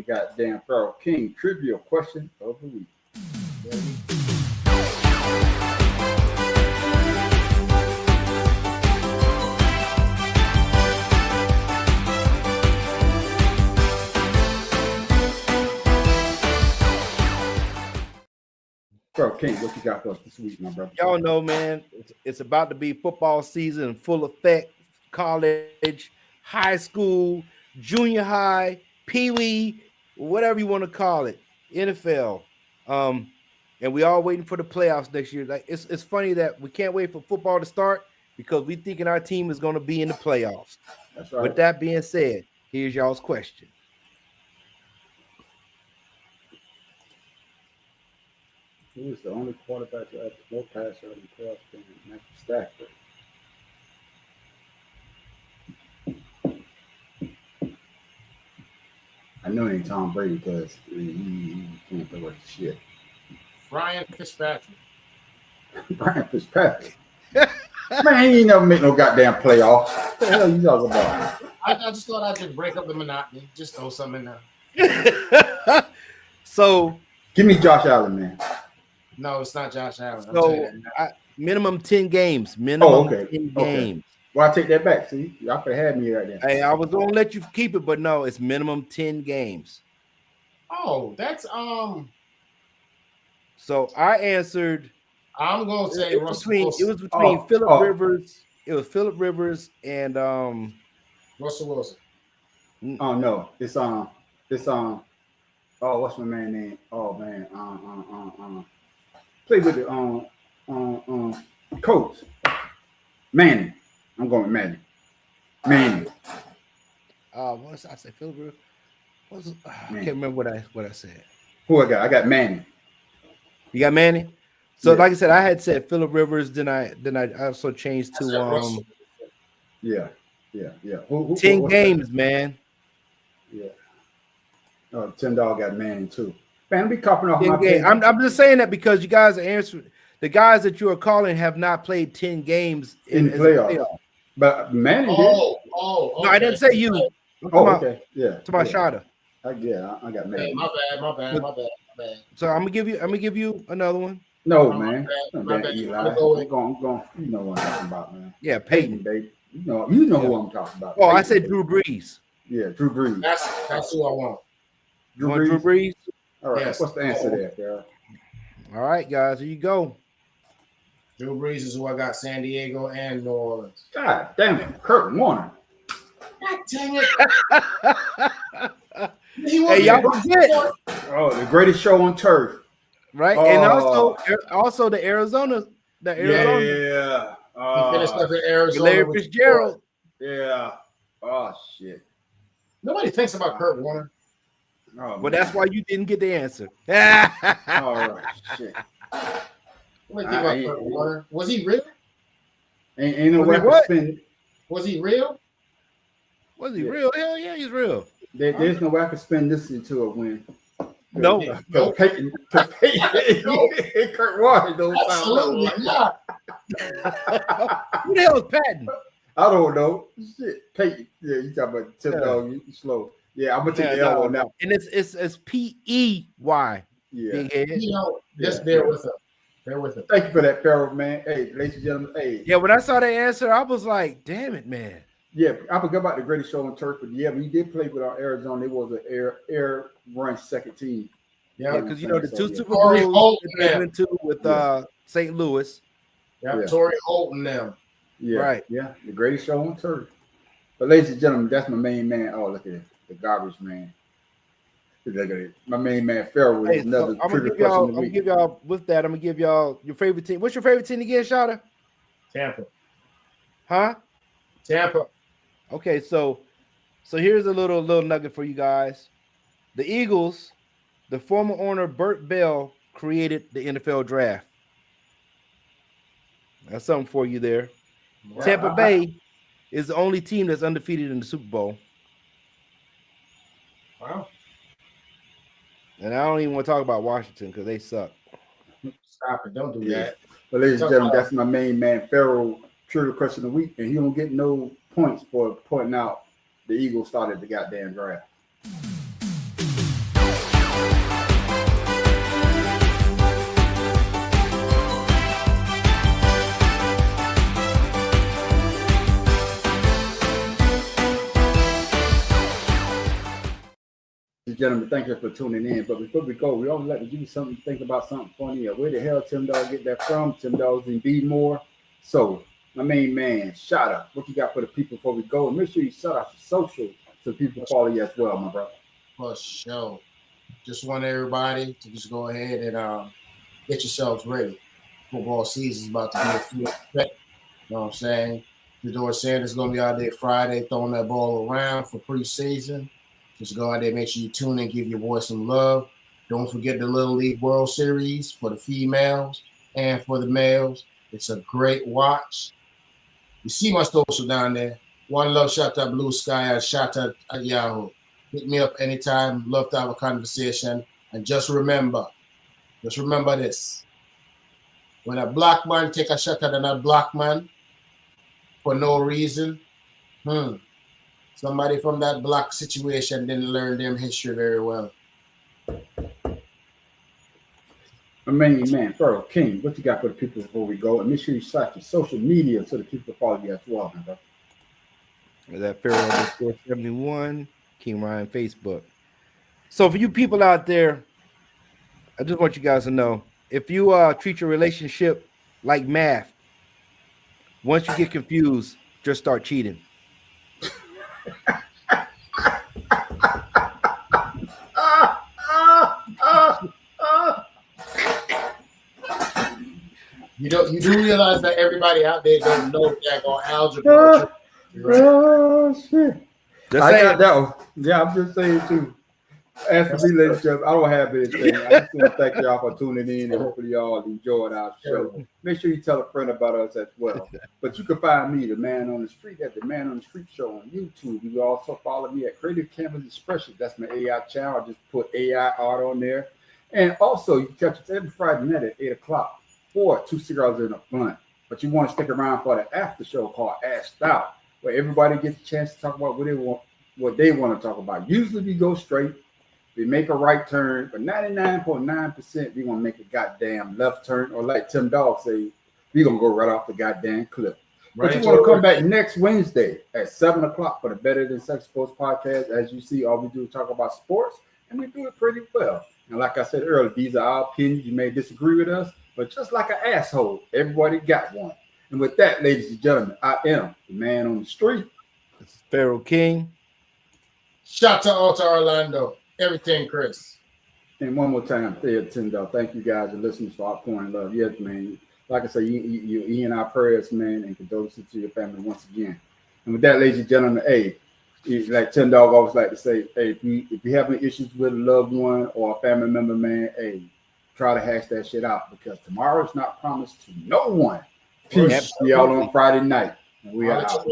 goddamn Pharaoh King trivia question of the week. Bro, King, what you got for us this week, my brother? Y'all know, man, it's about to be football season in full effect. College, high school, junior high, pee-wee, whatever you want to call it, NFL. And we all waiting for the playoffs next year. Like it's funny that we can't wait for football to start because we thinking our team is going to be in the playoffs. That's right. With that being said, here's y'all's question. Who is the only quarterback to have more pass yard in playoffs than Matthew Stafford? I know it ain't Tom Brady because he can't throw it shit. Brian Fitzpatrick. Brian Fitzpatrick. Man, he ain't never make no goddamn playoffs. What the hell you talking about? I just thought I'd just break up the monotony. Just throw something in there. So give me Josh Allen, man. No, it's not Josh Allen. So minimum 10 games. Minimum 10 games. Well, I take that back. See, y'all could have had me right there. Hey, I was gonna let you keep it, but no, it's minimum 10 games. Oh, that's So I answered. I'm gonna say it was between Phillip Rivers. It was Phillip Rivers and Russell Wilson. Oh no, it's oh, what's my man name? Oh man, play with the coach Manning. I'm going with Manning. What did I say? Phillip Rivers. I can't remember what I said. Who I got? I got Manning. You got Manning. So like I said, I had said Phillip Rivers. Then I also changed to Yeah. 10 games, man. Yeah. Oh, Tim Dog got Manning too. Man, I'm be copping off my game. I'm just saying that because you guys are answering. The guys that you are calling have not played 10 games in playoffs. But Manning did. No, I didn't say you. Okay. Yeah. To my Shada. I got Manning. Hey, my bad. So I'm gonna give you another one. No, man. My bad. Eli. I'm going. You know what I'm talking about, man. Yeah, Peyton, baby. You know who I'm talking about. Oh, Peyton, I said Drew Brees. Yeah, Drew Brees. That's who I want. Drew Brees? All right. Yes. What's the answer there, Carol? All right, guys. Here you go. Drew Brees is who I got, San Diego and New Orleans. God damn it, Kurt Warner. God dang it. Hey, y'all forget. Oh, the greatest show on turf. Right, Oh. and also the Arizona. Yeah. He finished up in Arizona. Larry Fitzgerald. Yeah. Oh shit. Nobody thinks about Kurt Warner. Oh, Well, that's why you didn't get the answer. all right. Shit. What do you think about Kurt Warner? Was he real? Ain't no Was way he to what? spend. Was he real? Was he real? Hell yeah, he's real. There's no way I can spin this into a win. No. Because Peyton, Kurt Warner don't sound Absolutely like. not. Who the hell is Patton? I don't know. Shit. Peyton. Yeah, you talking about Tim Dog, you slow. Yeah, I'm gonna take the L on that. And it's P-E-Y. Yeah. Big head. You know, just bear with him. Bear with him. Thank you for that, Farrell, man. Hey, ladies and gentlemen. Hey. Yeah, when I saw that answer, I was like, damn it, man. Yeah, I forgot about the greatest show on turf, but yeah, we did play with our Arizona. It was an air run second team. Yeah, because you know the two Super Torrey Bowls Holton, that they went to with St. Louis. Yeah, Yeah. Torrey Holton them. Yeah, Right. Yeah, the greatest show on turf. But ladies and gentlemen, that's my main man. Oh, look at it, the garbage man. Look at it. My main man Farrell was Hey, another so I'm gonna give y'all with that. I'm gonna give y'all your favorite team. What's your favorite team again, Shada? Tampa. Huh? Tampa. Okay, so here's a little nugget for you guys. The Eagles, the former owner Burt Bell created the NFL draft. That's something for you there. Wow. Tampa Bay is the only team that's undefeated in the Super Bowl. Wow. And I don't even want to talk about Washington because they suck. Stop it. Don't do Yeah. that. But ladies and gentlemen, that's my main man Farrell. Trivia question of the week, and he don't get no points for pointing out the Eagles started the goddamn draft. Ladies and gentlemen, thank you for tuning in. But before we go, we always like to give you something to think about, something funny. Where the hell Tim Dog get that from? Tim Dog's in B more. So, my main man, shout out. What you got for the people before we go? And make sure you shout out your social so people follow you as well, my brother. For sure. Just want everybody to just go ahead and get yourselves ready. Football season is about to be a few effect. You know what I'm saying? Fedora Sanders going to be out there Friday throwing that ball around for preseason. Just go out there, make sure you tune in, give your boy some love. Don't forget the Little League World Series for the females and for the males. It's a great watch. You see my social down there. One love, shout out Blue Sky, shout out at Yahoo. Hit me up anytime. Love to have a conversation. And just remember this. When a black man take a shot at another black man for no reason, somebody from that black situation didn't learn them history very well. My main man, Farrell King, what you got for the people before we go? And make sure you cite your social media so the people follow you as well, my brother. Is that Farrell_71, King Ryan Facebook. So for you people out there, I just want you guys to know, if you treat your relationship like math, once you get confused, just start cheating. You do realize that everybody out there don't know daggone algebra. Right? Oh shit! Just I saying. got that one. Yeah, I'm just saying too. As for me, ladies and gentlemen, I don't have anything. I just want to thank y'all for tuning in, and hopefully y'all enjoyed our show. Make sure you tell a friend about us as well. But you can find me, the Man on the Street, at the Man on the Street Show on YouTube. You can also follow me at Creative Canvas Expressions. That's my AI channel. I just put AI art on there. And also, you can catch us every Friday night at 8 o'clock for 2 cigars in a blunt. But you want to stick around for the after show called Asked Out, where everybody gets a chance to talk about what they want to talk about. Usually we go straight. We make a right turn, but 99.9% we're going to make a goddamn left turn, or like Tim Dog say, we're going to go right off the goddamn cliff. But you want to come back next Wednesday at 7 o'clock for the Better Than Sex Sports podcast. As you see, all we do is talk about sports, and we do it pretty well. And like I said earlier, these are our opinions. You may disagree with us, But just like an asshole, everybody got one. And with that, ladies and gentlemen, I am the man on the street. Pharaoh King. Shout to Alta Orlando. Everything, Chris. And one more time, $10. Thank you guys for listening to our point of love. Yes, man. Like I say, you in our prayers, man, and condolences to your family once again. And with that, ladies and gentlemen, hey, like $10 always like to say, hey, if you have any issues with a loved one or a family member, man, hey, try to hash that shit out because tomorrow's not promised to no one. Peace. See y'all on Friday night. And we are out.